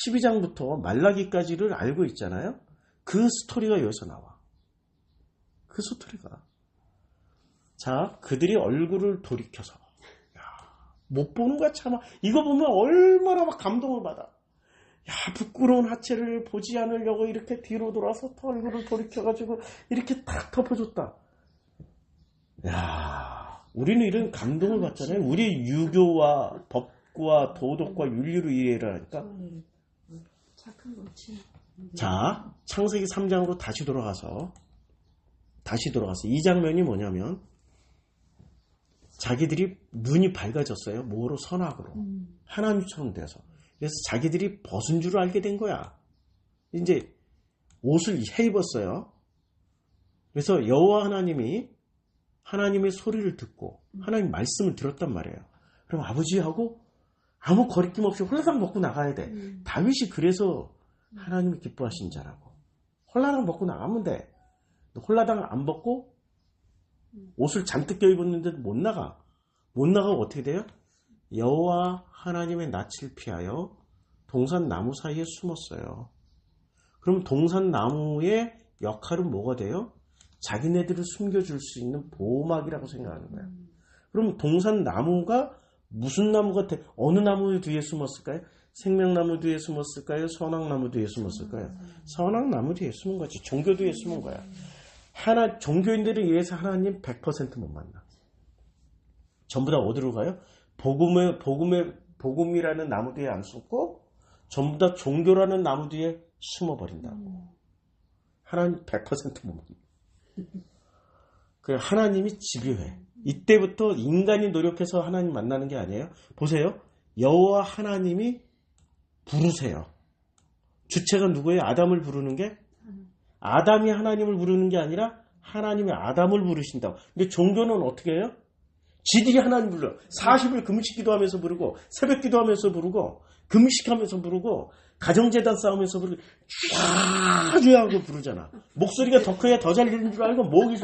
12장부터 말라기까지를 알고 있잖아요. 그 스토리가 여기서 나와. 그 스토리가. 자, 그들이 얼굴을 돌이켜서 못 보는 거야 참아. 이거 보면 얼마나 막 감동을 받아. 야, 부끄러운 하체를 보지 않으려고 이렇게 뒤로 돌아서 얼굴을 돌이켜가지고 이렇게 탁 덮어줬다. 야, 우리는 이런 감동을 받잖아요. 우리 유교와 법과 도덕과 윤리로 이해를 하니까. 자, 창세기 3장으로 다시 돌아가서 이 장면이 뭐냐면 자기들이 눈이 밝아졌어요. 뭐로? 선악으로. 하나님처럼 돼서. 그래서 자기들이 벗은 줄 알게 된 거야. 이제 옷을 해 입었어요. 그래서 여호와 하나님이 하나님의 소리를 듣고 하나님 말씀을 들었단 말이에요. 그럼 아버지하고 아무 거리낌 없이 홀라당 먹고 나가야 돼. 다윗이 그래서 하나님이 기뻐하신 자라고. 홀라당 먹고 나가면 돼. 홀라당 안 벗고 옷을 잔뜩 껴입었는데도 못 나가. 못 나가고 어떻게 돼요? 여호와 하나님의 낯을 피하여 동산나무 사이에 숨었어요. 그럼 동산나무의 역할은 뭐가 돼요? 자기네들을 숨겨줄 수 있는 보호막이라고 생각하는 거야. 그럼 동산나무가 무슨 나무가 어느 나무 뒤에 숨었을까요? 생명나무 뒤에 숨었을까요? 선악나무 뒤에 숨었을까요? 선악나무 뒤에 숨은 거지. 종교 뒤에 숨은 거야. 종교인들에 의해서 하나님 100% 못 만나. 전부 다 어디로 가요? 복음이라는 나무 뒤에 안 숨고 전부 다 종교라는 나무 뒤에 숨어버린다고. 하나님 100% 못 만나. 그 하나님이 집요해. 이때부터 인간이 노력해서 하나님 만나는 게 아니에요. 보세요. 여호와 하나님이 부르세요. 주체가 누구예요? 아담을 부르는 게? 아담이 하나님을 부르는 게 아니라 하나님이 아담을 부르신다고. 근데 종교는 어떻게 해요? 지들이 하나님 불러. 40일 금식 기도하면서 부르고 새벽 기도하면서 부르고 금식하면서 부르고 가정재단 싸우면서 부르고 쫙 하고 부르잖아. 목소리가 더 커야 더 잘 들리는 줄 알고 목이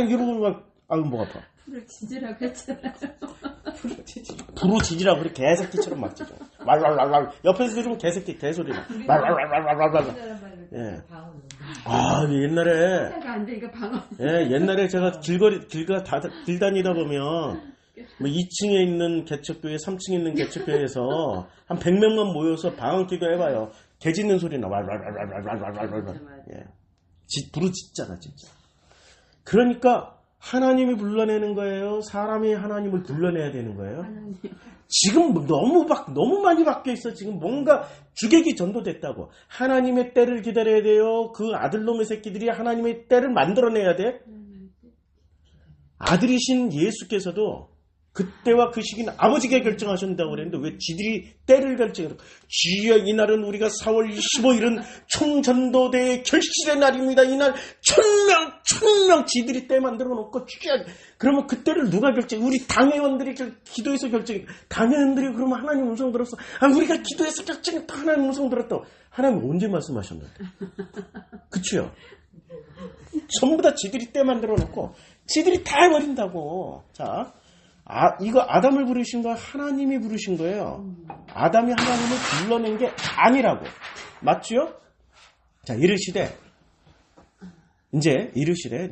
이러고 막 아유 목 아파. 불을 지지라고 했잖아요. 불을 지지라고 그래. 개새끼처럼 막 지져. 말랄랄랄. 옆에서 들으면 개새끼 개소리 나. 말랄랄랄랄. 예. 아 옛날에. 예 옛날에 제가 길 다니다 보면 뭐 2층에 있는 개척교회, 3층에 있는 개척교회에서 한 100명만 모여서 방언기도 해봐요. 개 짖는 소리 나. 말랄랄랄랄랄랄. 예. 불을 짓잖아 진짜. 그러니까. 하나님이 불러내는 거예요? 사람이 하나님을 불러내야 되는 거예요? 하나님. 지금 너무 많이 바뀌어 있어. 지금 뭔가 주객이 전도됐다고. 하나님의 때를 기다려야 돼요. 그 아들놈의 새끼들이 하나님의 때를 만들어내야 돼. 아들이신 예수께서도 그때와 그 시기는 아버지가 결정하신다고 그랬는데 왜 지들이 때를 결정해요? 주여 이날은 우리가 4월 25일은 총전도대의 결실의 날입니다. 이날 1000명 지들이 때 만들어 놓고 주여. 그러면 그때를 누가 결정해? 우리 당회원들이 기도해서 결정해. 당회원들이 그러면 하나님 음성 들었어. 우리가 기도해서 결정했다. 하나님 음성 들었다. 하나님 언제 말씀하셨는데? 그치요? 전부 다 지들이 때 만들어 놓고 지들이 다 해버린다고. 자, 이거 아담을 부르신 거 하나님이 부르신 거예요. 아담이 하나님을 불러낸 게 아니라고. 맞죠? 자, 이르시되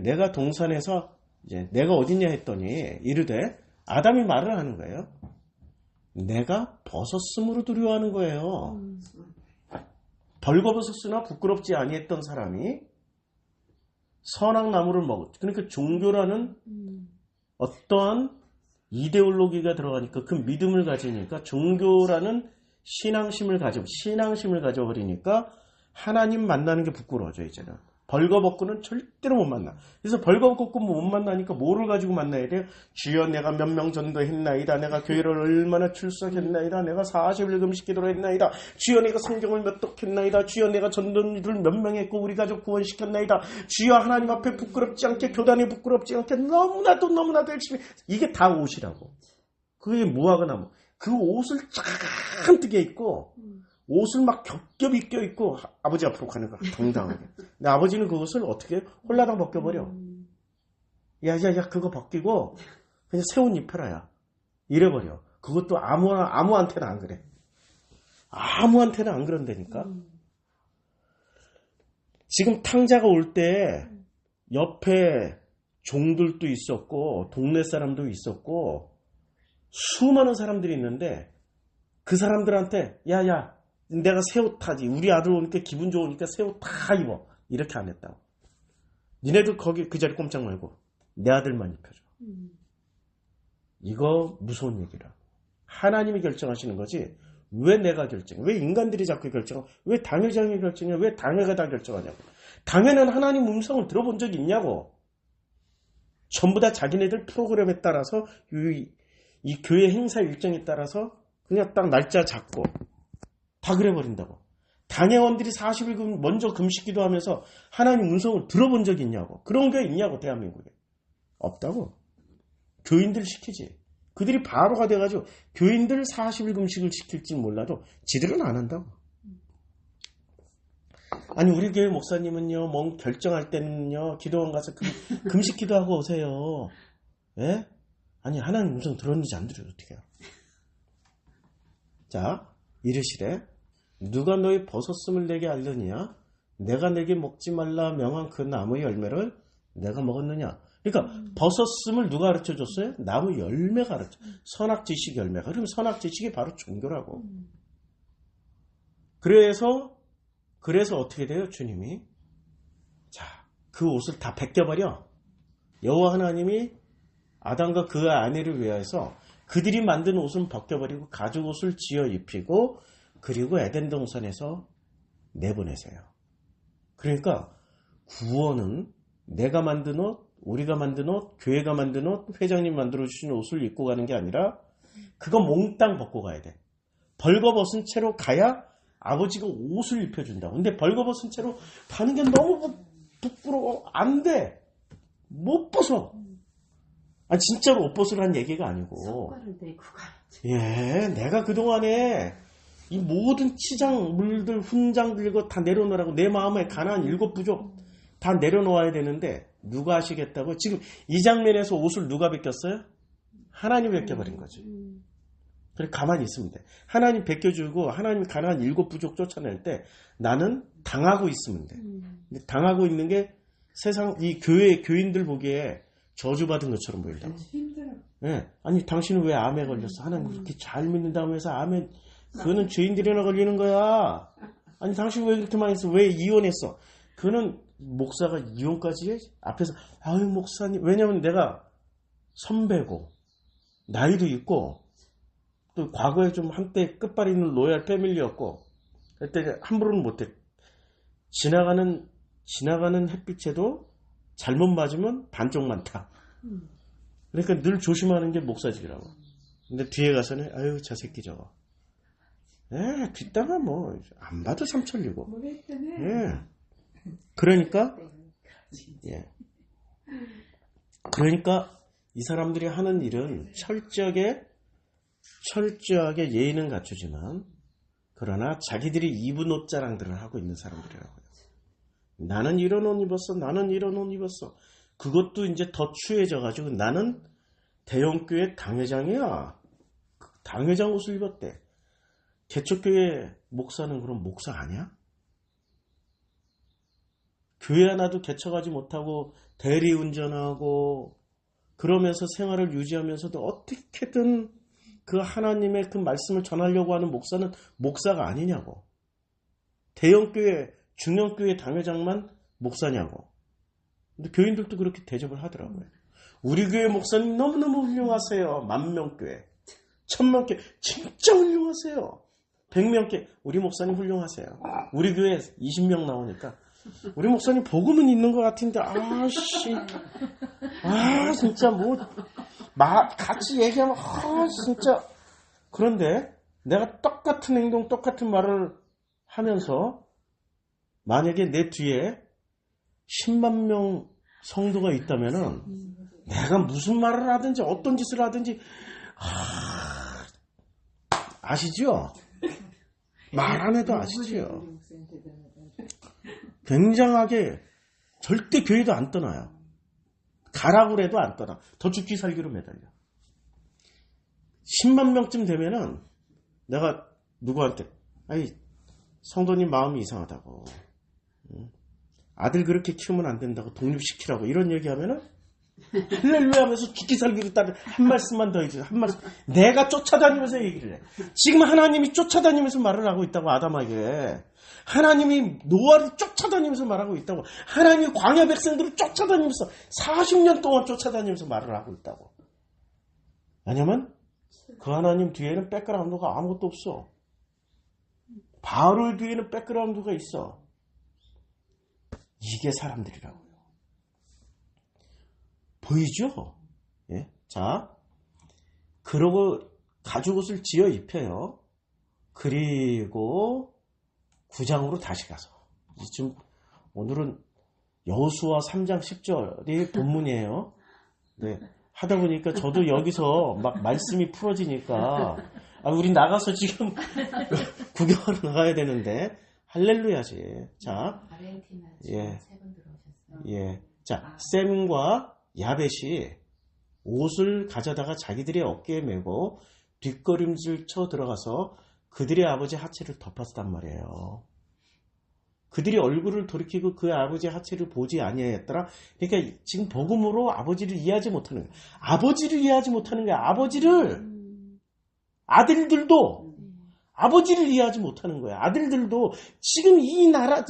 내가 동산에서 이제 내가 어딨냐 했더니 이르되 아담이 말을 하는 거예요. 내가 벗었음으로 두려워하는 거예요. 벌거벗었으나 부끄럽지 아니했던 사람이 선악나무를 먹었죠. 그러니까 종교라는 어떠한 이데올로기가 들어가니까 그 믿음을 가지니까 종교라는 신앙심을 가져버리니까 하나님 만나는 게 부끄러워져 이제는. 벌거벗고는 절대로 못 만나. 그래서 벌거벗고 못 만나니까 뭐를 가지고 만나야 돼요? 주여 내가 몇 명 전도했나이다. 내가 교회를 얼마나 출석했나이다. 내가 40일 금식기도를 했나이다. 주여 내가 성경을 몇 독했나이다. 주여 내가 전도를 몇 명 했고 우리 가족 구원시켰나이다. 주여 하나님 앞에 부끄럽지 않게 교단에 부끄럽지 않게 너무나도 열심히. 이게 다 옷이라고. 그게 무화과 나무. 그 옷을 잔뜩 입고 옷을 막 겹겹이 껴입고 아버지 앞으로 가는 거야. 당당하게. 근데 아버지는 그것을 어떻게 홀라당 벗겨버려. 야야야 그거 벗기고 그냥 새 옷 입혀라야. 이래버려. 그것도 아무한테는 안 그래. 아무한테는 안 그런다니까. 지금 탕자가 올 때 옆에 종들도 있었고 동네 사람도 있었고 수많은 사람들이 있는데 그 사람들한테 야야 내가 새 옷 타지. 우리 아들 오니까 기분 좋으니까 새 옷 다 입어. 이렇게 안 했다고. 니네들 거기 그 자리 꼼짝 말고 내 아들만 입혀줘. 이거 무서운 얘기라. 하나님이 결정하시는 거지. 왜 내가 결정해? 왜 인간들이 자꾸 결정하고? 왜 당회장이 결정해? 왜 당회가 다 결정하냐고. 당회는 하나님 음성을 들어본 적이 있냐고. 전부 다 자기네들 프로그램에 따라서 이 교회 행사 일정에 따라서 그냥 딱 날짜 잡고 다 그래버린다고. 당회원들이 40일 먼저 금식기도 하면서 하나님 음성을 들어본 적이 있냐고. 그런 게 있냐고 대한민국에. 없다고. 교인들 시키지. 그들이 바로가 돼가지고 교인들 40일 금식을 시킬지는 몰라도 지들은 안 한다고. 아니 우리 교회 목사님은요 뭐 결정할 때는요 기도원 가서 금식기도 하고 오세요. 예? 아니 하나님 음성 들었는지 안 들어요 어떻게 해요. 자 이르시되 누가 너희 벗었음을 내게 알려니냐? 내가 내게 먹지 말라 명한 그 나무의 열매를 내가 먹었느냐? 그러니까 벗었음을 누가 가르쳐줬어요? 나무 열매가 가르쳐. 선악지식 열매가. 그럼 선악지식이 바로 종교라고. 그래서 어떻게 돼요? 주님이 자, 그 옷을 다 벗겨버려. 여호와 하나님이 아담과 그 아내를 위하여서 그들이 만든 옷은 벗겨버리고 가죽 옷을 지어 입히고 그리고 에덴 동산에서 내보내세요. 그러니까 구원은 내가 만든 옷, 우리가 만든 옷, 교회가 만든 옷, 회장님 만들어주신 옷을 입고 가는 게 아니라 그거 몽땅 벗고 가야 돼. 벌거벗은 채로 가야 아버지가 옷을 입혀준다고. 근데 벌거벗은 채로 가는 게 너무 부끄러워. 안 돼. 못 벗어. 아니 진짜로 옷 벗으라는 얘기가 아니고. 예, 내가 그동안에 이 모든 치장, 물들, 훈장 들고 다 내려놓으라고 내 마음에 가난한 7부족 다 내려놓아야 되는데 누가 하시겠다고? 지금 이 장면에서 옷을 누가 벗겼어요? 하나님이 벗겨버린 거죠. 그래 가만히 있으면 돼. 하나님 벗겨주고 하나님 가난한 7부족 쫓아낼 때 나는 당하고 있으면 돼. 근데 당하고 있는 게 세상 이 교인들 보기에 저주받은 것처럼 보인다고. 힘들어. 예. 아니 당신은 왜 암에 걸렸어? 하나님 그렇게 잘 믿는다고 해서 암에 그거는 죄인들이나 걸리는 거야. 아니 당신 왜 그렇게 많이 했어? 왜 이혼했어? 그거는 목사가 이혼까지 해? 앞에서 아유 목사님 왜냐면 내가 선배고 나이도 있고 또 과거에 좀 한때 끝발이 있는 로얄 패밀리였고 그때 함부로는 못해. 지나가는 햇빛에도 잘못 맞으면 반쪽만 타. 그러니까 늘 조심하는 게 목사직이라고. 근데 뒤에 가서는 아유 저 새끼 저거. 뒷담화 뭐 안 봐도 삼천리고. 그러니까 그러니까 이 사람들이 하는 일은 철저하게 예의는 갖추지만 그러나 자기들이 입은 옷 자랑들을 하고 있는 사람들이라고요. 나는 이런 옷 입었어. 나는 이런 옷 입었어. 그것도 이제 더 추해져 가지고 나는 대형교회 당회장이야. 당회장 옷을 입었대. 개척교회 목사는 그럼 목사 아니야? 교회 하나도 개척하지 못하고 대리운전하고 그러면서 생활을 유지하면서도 어떻게든 그 하나님의 그 말씀을 전하려고 하는 목사는 목사가 아니냐고. 대형교회, 중형교회 당회장만 목사냐고. 근데 교인들도 그렇게 대접을 하더라고요. 우리 교회 목사님 너무너무 훌륭하세요. 10,000명교회, 1000명교회 진짜 훌륭하세요. 100명교회 우리 목사님 훌륭하세요. 우리 교회 20명 나오니까 우리 목사님 복음은 있는 것 같은데 진짜 뭐 같이 얘기하면 진짜. 그런데 내가 똑같은 행동 똑같은 말을 하면서 만약에 내 뒤에 10만 명 성도가 있다면은 내가 무슨 말을 하든지 어떤 짓을 하든지 아시죠? 말 안 해도 아시죠? 굉장하게 절대 교회도 안 떠나요. 가라고 그래도 안 떠나. 더 죽기 살기로 매달려. 10만 명쯤 되면은 내가 누구한테 성도님 마음이 이상하다고, 아들 그렇게 키우면 안 된다고, 독립시키라고 이런 얘기하면은 할렐루야 하면서 죽기 살기로 따른 한 말씀만 더 해주세요. 한 말씀. 내가 쫓아다니면서 얘기를 해. 지금 하나님이 쫓아다니면서 말을 하고 있다고. 아담에게 하나님이 노아를 쫓아다니면서 말하고 있다고. 하나님이 광야 백성들을 쫓아다니면서 40년 동안 쫓아다니면서 말을 하고 있다고. 왜냐면 그 하나님 뒤에는 백그라운드가 아무것도 없어. 바울 뒤에는 백그라운드가 있어. 이게 사람들이라고요. 보이죠? 예? 자, 그러고 가죽옷을 지어 입혀요. 그리고 9장으로 다시 가서. 지금 오늘은 여호수아 3장 10절이 본문이에요. 네. 하다 보니까 저도 여기서 막 말씀이 풀어지니까 우리 나가서 지금 구경하러 나가야 되는데 할렐루야지. 자, 자, 셈과 야벳이 옷을 가져다가 자기들의 어깨에 메고 뒷걸음질 쳐 들어가서 그들의 아버지 하체를 덮었단 말이에요. 그들이 얼굴을 돌이키고 그 아버지의 하체를 보지 아니하였더라. 그러니까 지금 복음으로 아버지를 이해하지 못하는 거예요. 아버지를 이해하지 못하는 거야. 아들들도 아버지를 이해하지 못하는 거야. 아들들도 지금 이 나라,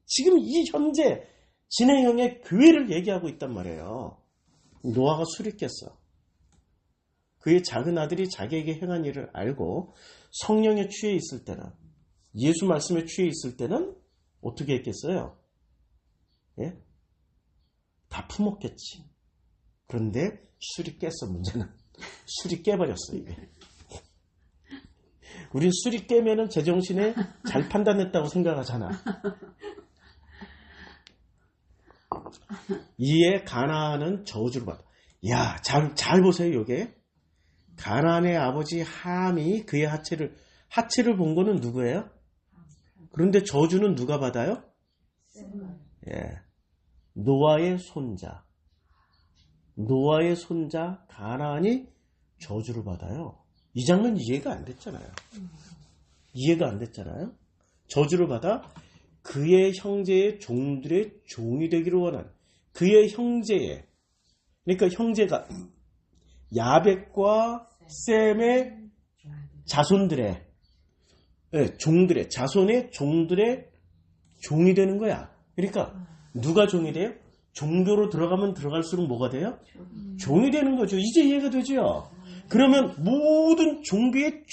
지금 이 현재 진행형의 교회를 얘기하고 있단 말이에요. 노아가 술이 깼어. 그의 작은 아들이 자기에게 행한 일을 알고 성령에 취해 있을 때는, 예수 말씀에 취해 있을 때는 어떻게 했겠어요? 예? 다 품었겠지. 그런데 술이 깼어. 문제는 술이 깨버렸어. 이게. 우린 술이 깨면은 제정신에 잘 판단했다고 생각하잖아. 이에 가나안은 저주를 받아. 야, 잘 보세요. 요게 가나안의 아버지 함이 그의 하체를 본 거는 누구예요? 그런데 저주는 누가 받아요? 예, 노아의 손자 가나안이 저주를 받아요. 이 장면 이해가 안 됐잖아요. 저주를 받아 그의 형제의 종들의 종이 되기를 원한 그의 형제의, 그러니까 형제가 야벳과 셈의 자손들의, 종들의, 자손의 종들의 종이 되는 거야. 그러니까 누가 종이 돼요? 종교로 들어가면 들어갈수록 뭐가 돼요? 종이 되는 거죠. 이제 이해가 되죠? 그러면 모든 종교의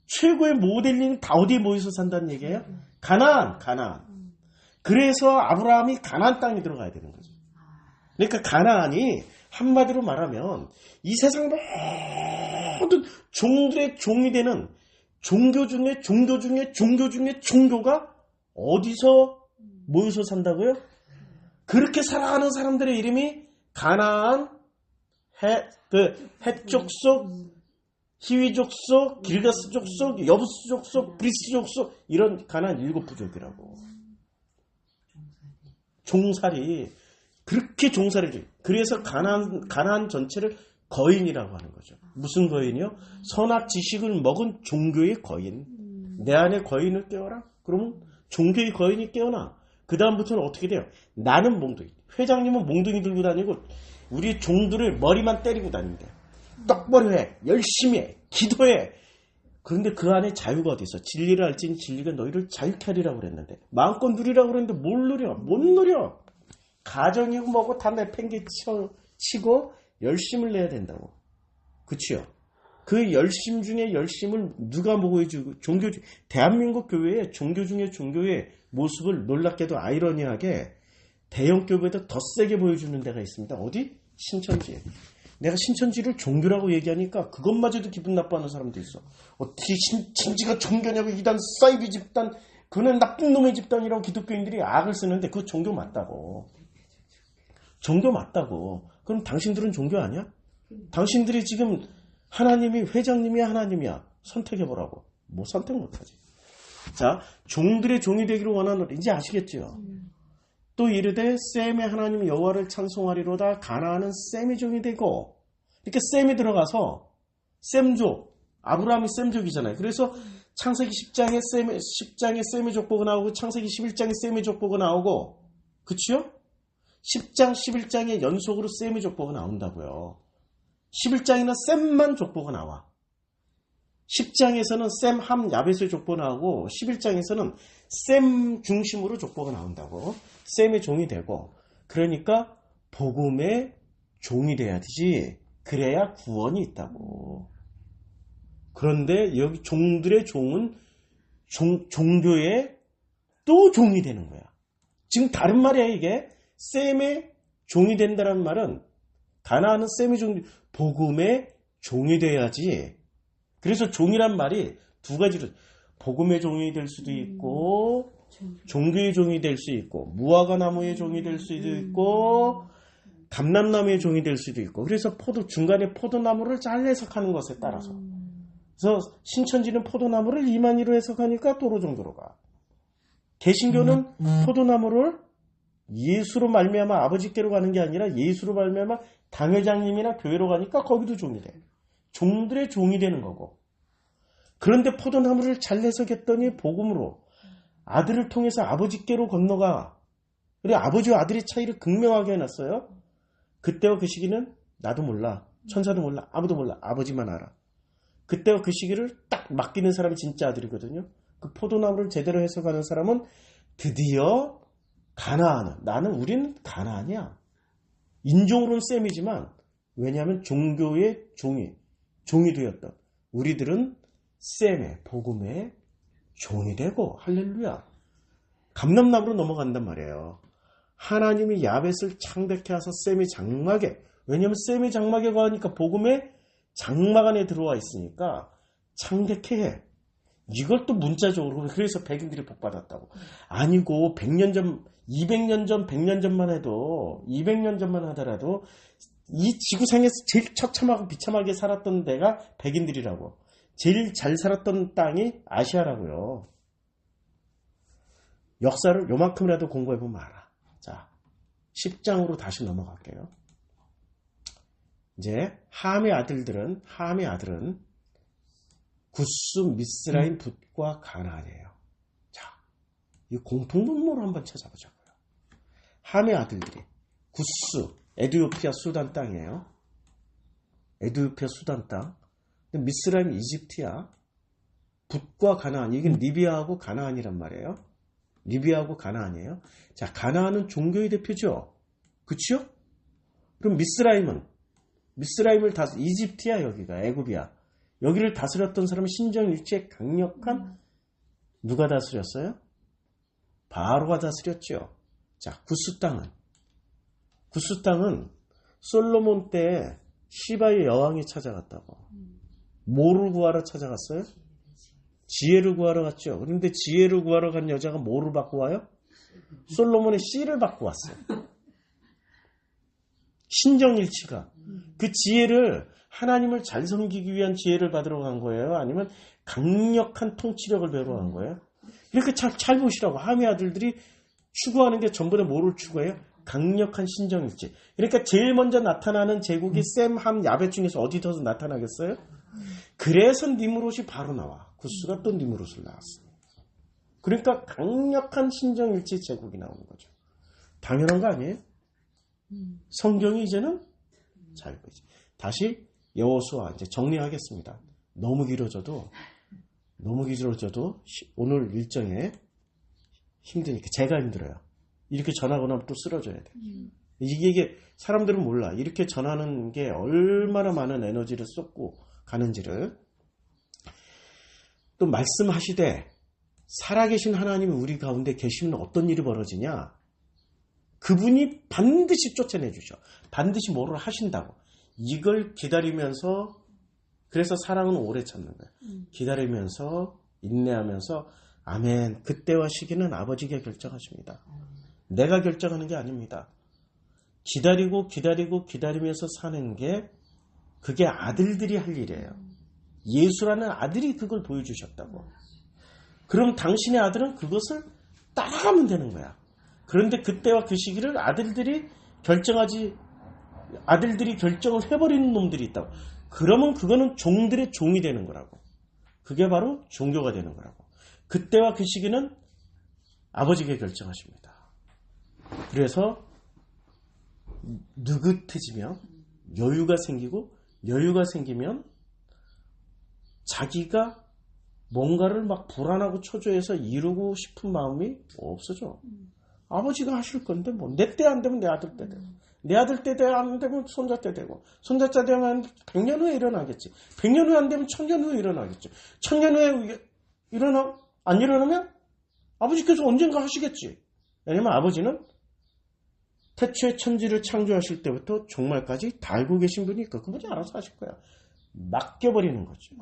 최고의 모델링 다 어디에 모여서 산다는 얘기예요? 가나안. 그래서 아브라함이 가나안 땅에 들어가야 되는 거죠. 그러니까 가나안이 한마디로 말하면 이 세상 모든 종들의 종이 되는 종교 중에 종교 중에 종교 중에 종교가 어디서 모여서 산다고요? 그렇게 살아가는 사람들의 이름이 가나안, 헷 족속, 히위 족속, 길가스 족속, 여부스 족속, 브리스 족속, 이런 가나안 7부족이라고. 종살이 그렇게 종살이죠. 그래서 가나안 전체를 거인이라고 하는 거죠. 무슨 거인이요? 선악 지식을 먹은 종교의 거인. 내 안에 거인을 깨워라. 그러면 종교의 거인이 깨어나. 그 다음부터는 어떻게 돼요? 나는 몽둥이. 회장님은 몽둥이 들고 다니고 우리 종들을 머리만 때리고 다닌대. 똑바로 해. 열심히 해. 기도해. 그런데 그 안에 자유가 어디 있어? 진리를 알지니 진리가 너희를 자유케 하리라고 그랬는데 마음껏 누리라고 그랬는데 뭘 누려? 못 누려. 가정이고 뭐고 다 내팽개치고 열심을 내야 된다고. 그치요? 그 열심 중에 열심을 누가 보여주고 대한민국 교회의 종교 중에 종교의 모습을 놀랍게도 아이러니하게 대형 교회보다 더 세게 보여주는 데가 있습니다. 어디? 신천지에. 내가 신천지를 종교라고 얘기하니까 그것마저도 기분 나빠하는 사람도 있어. 어떻게 신천지가 종교냐고 이단 사이비 집단 그는 나쁜 놈의 집단이라고 기독교인들이 악을 쓰는데 그거 종교 맞다고. 종교 맞다고. 그럼 당신들은 종교 아니야? 당신들이 지금 하나님이 회장님이야 하나님이야 선택해보라고. 뭐 선택 못하지. 자, 종들의 종이 되기를 원하는 이제 아시겠죠? 또 이르되 셈의 하나님 여호와를 찬송하리로다. 가나안은 셈의 종이 되고 이렇게 셈이 들어가서 셈족 아브라함이 셈족이잖아요. 그래서 창세기 10장에 셈의 족보가 나오고 창세기 11장에 셈의 족보가 나오고 그치요? 10장 11장에 연속으로 셈의 족보가 나온다고요. 11장에는 셈만 족보가 나와. 10장에서는 셈, 함, 야벳의 족보 나오고 11장에서는 셈 중심으로 족보가 나온다고. 셈의 종이 되고 그러니까 복음의 종이 돼야 되지. 그래야 구원이 있다고. 그런데 여기 종들의 종은 종교의 또 종이 되는 거야. 지금 다른 말이야 이게. 셈의 종이 된다는 말은 가나안은 셈의 종, 복음의 종이 돼야지. 그래서 종이란 말이 두 가지로 복음의 종이 될 수도 있고 종교의 종이 될 수 있고 무화과 나무의 종이 될 수도 있고 감람나무의 종이 될 수도 있고 그래서 중간에 포도나무를 잘 해석하는 것에 따라서 그래서 신천지는 포도나무를 이만희로 해석하니까 도로 정도로 가. 개신교는 포도나무를 예수로 말미암아 아버지께로 가는 게 아니라 예수로 말미암아 당회장님이나 교회로 가니까 거기도 종이 돼. 종들의 종이 되는 거고. 그런데 포도나무를 잘 해석했더니 복음으로 아들을 통해서 아버지께로 건너가. 그래 아버지와 아들의 차이를 극명하게 해놨어요. 그때와 그 시기는 나도 몰라. 천사도 몰라. 아무도 몰라. 아버지만 알아. 그때와 그 시기를 딱 맡기는 사람이 진짜 아들이거든요. 그 포도나무를 제대로 해석하는 사람은 드디어 가나안은 우리는 가나안이야. 인종으로는 셈이지만 왜냐하면 종교의 종이 되었던 우리들은 셈의 복음의 종이 되고 할렐루야. 감람나무로 넘어간단 말이에요. 하나님이 야벳을 창백해 하사 셈의 장막에 왜냐하면 셈의 장막에 가니까 복음의 장막 안에 들어와 있으니까 창백해 해. 이걸 또 문자적으로 그래서 백인들이 복받았다고. 아니고 100년 전 200년 전 100년 전만 해도 200년 전만 하더라도 이 지구상에서 제일 처참하고 비참하게 살았던 데가 백인들이라고. 제일 잘 살았던 땅이 아시아라고요. 역사를 요만큼이라도 공부해보면 알아. 자, 10장으로 다시 넘어갈게요. 이제 함의 아들은 구스, 미스라임, 붓과 가나안이에요. 자, 이 공통분모를 한번 찾아보자고요. 함의 아들들이 구스, 에디오피아 수단 땅이에요. 에디오피아 수단 땅. 미스라임 이집트야. 붓과 가나안 이게 리비아하고 가나안이란 말이에요. 리비아하고 가나안이에요. 자, 가나안은 종교의 대표죠. 그렇죠? 그럼 미스라임을 이집트야 여기가 애굽이야. 여기를 다스렸던 사람은 신정일치의 강력한 누가 다스렸어요? 바로가 다스렸죠. 자, 구스 땅은 솔로몬 때 시바의 여왕이 찾아갔다고. 뭐를 구하러 찾아갔어요? 지혜를 구하러 갔죠. 그런데 지혜를 구하러 간 여자가 뭐를 받고 와요? 솔로몬의 씨를 받고 왔어요. 신정일치가. 그 지혜를 하나님을 잘 섬기기 위한 지혜를 받으러 간 거예요? 아니면 강력한 통치력을 배우러 간 거예요? 이렇게 잘 보시라고. 함의 아들들이 추구하는 게 전부 다 뭐를 추구해요? 강력한 신정일치. 그러니까 제일 먼저 나타나는 제국이 셈, 함, 야벳 중에서 어디서 나타나겠어요? 그래서 니므롯이 바로 나와. 구스가 또 니므롯을 낳았어요. 그러니까 강력한 신정일치 제국이 나오는 거죠. 당연한 거 아니에요? 성경이 이제는 잘 보이죠. 다시 여호수아 이제 정리하겠습니다. 너무 길어져도 오늘 일정에 힘드니까 제가 힘들어요. 이렇게 전하고 나면 또 쓰러져야 돼. 이게 사람들은 몰라. 이렇게 전하는 게 얼마나 많은 에너지를 쏟고 가는지를. 또 말씀하시되 살아계신 하나님이 우리 가운데 계시면 어떤 일이 벌어지냐? 그분이 반드시 쫓아내 주셔. 반드시 뭐를 하신다고. 이걸 기다리면서, 그래서 사랑은 오래 참는 거예요. 기다리면서 인내하면서 아멘. 그때와 시기는 아버지가 결정하십니다. 내가 결정하는 게 아닙니다. 기다리면서 사는 게 그게 아들들이 할 일이에요. 예수라는 아들이 그걸 보여주셨다고. 그럼 당신의 아들은 그것을 따라가면 되는 거야. 그런데 그때와 그 시기를 아들들이 결정을 해버리는 놈들이 있다고. 그러면 그거는 종들의 종이 되는 거라고. 그게 바로 종교가 되는 거라고. 그때와 그 시기는 아버지가 결정하십니다. 그래서 느긋해지면 여유가 생기면 자기가 뭔가를 막 불안하고 초조해서 이루고 싶은 마음이 없어져. 아버지가 하실 건데 뭐 내 때 안 되면 내 아들 때 되고, 내 아들 때 안 되면 손자 때 되고, 손자 때 되면 100년 후에 일어나겠지. 100년 후에 안 되면 1000년 후에 일어나겠지. 1000년 후에 안 일어나면 아버지께서 언젠가 하시겠지. 왜냐면 아버지는 태초에 천지를 창조하실 때부터 종말까지 다 알고 계신 분이니까 그분이 알아서 하실 거야. 맡겨버리는 거죠.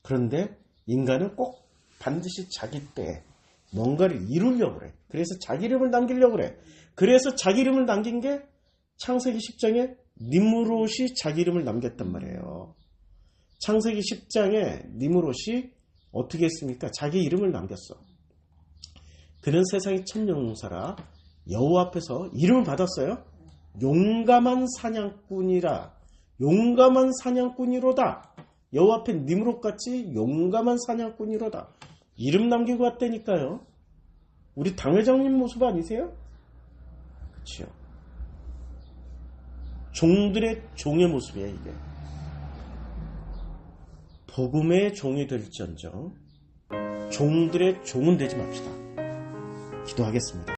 그런데 인간은 꼭 반드시 자기 때에 뭔가를 이루려고 그래. 그래서 자기 이름을 남기려고 그래. 그래서 자기 이름을 남긴 게 창세기 10장에 니므롯이 자기 이름을 남겼단 말이에요. 창세기 10장에 니므롯이 어떻게 했습니까? 자기 이름을 남겼어. 그는 세상의 천년용사라 여호와 앞에서 이름을 받았어요. 용감한 사냥꾼이로다. 여호와 앞에 니므롯같이 용감한 사냥꾼이로다. 이름 남기고 왔다니까요. 우리 당회장님 모습 아니세요? 그렇죠. 종들의 종의 모습이에요, 이게. 복음의 종이 될지언정 종들의 종은 되지 맙시다. 기도하겠습니다.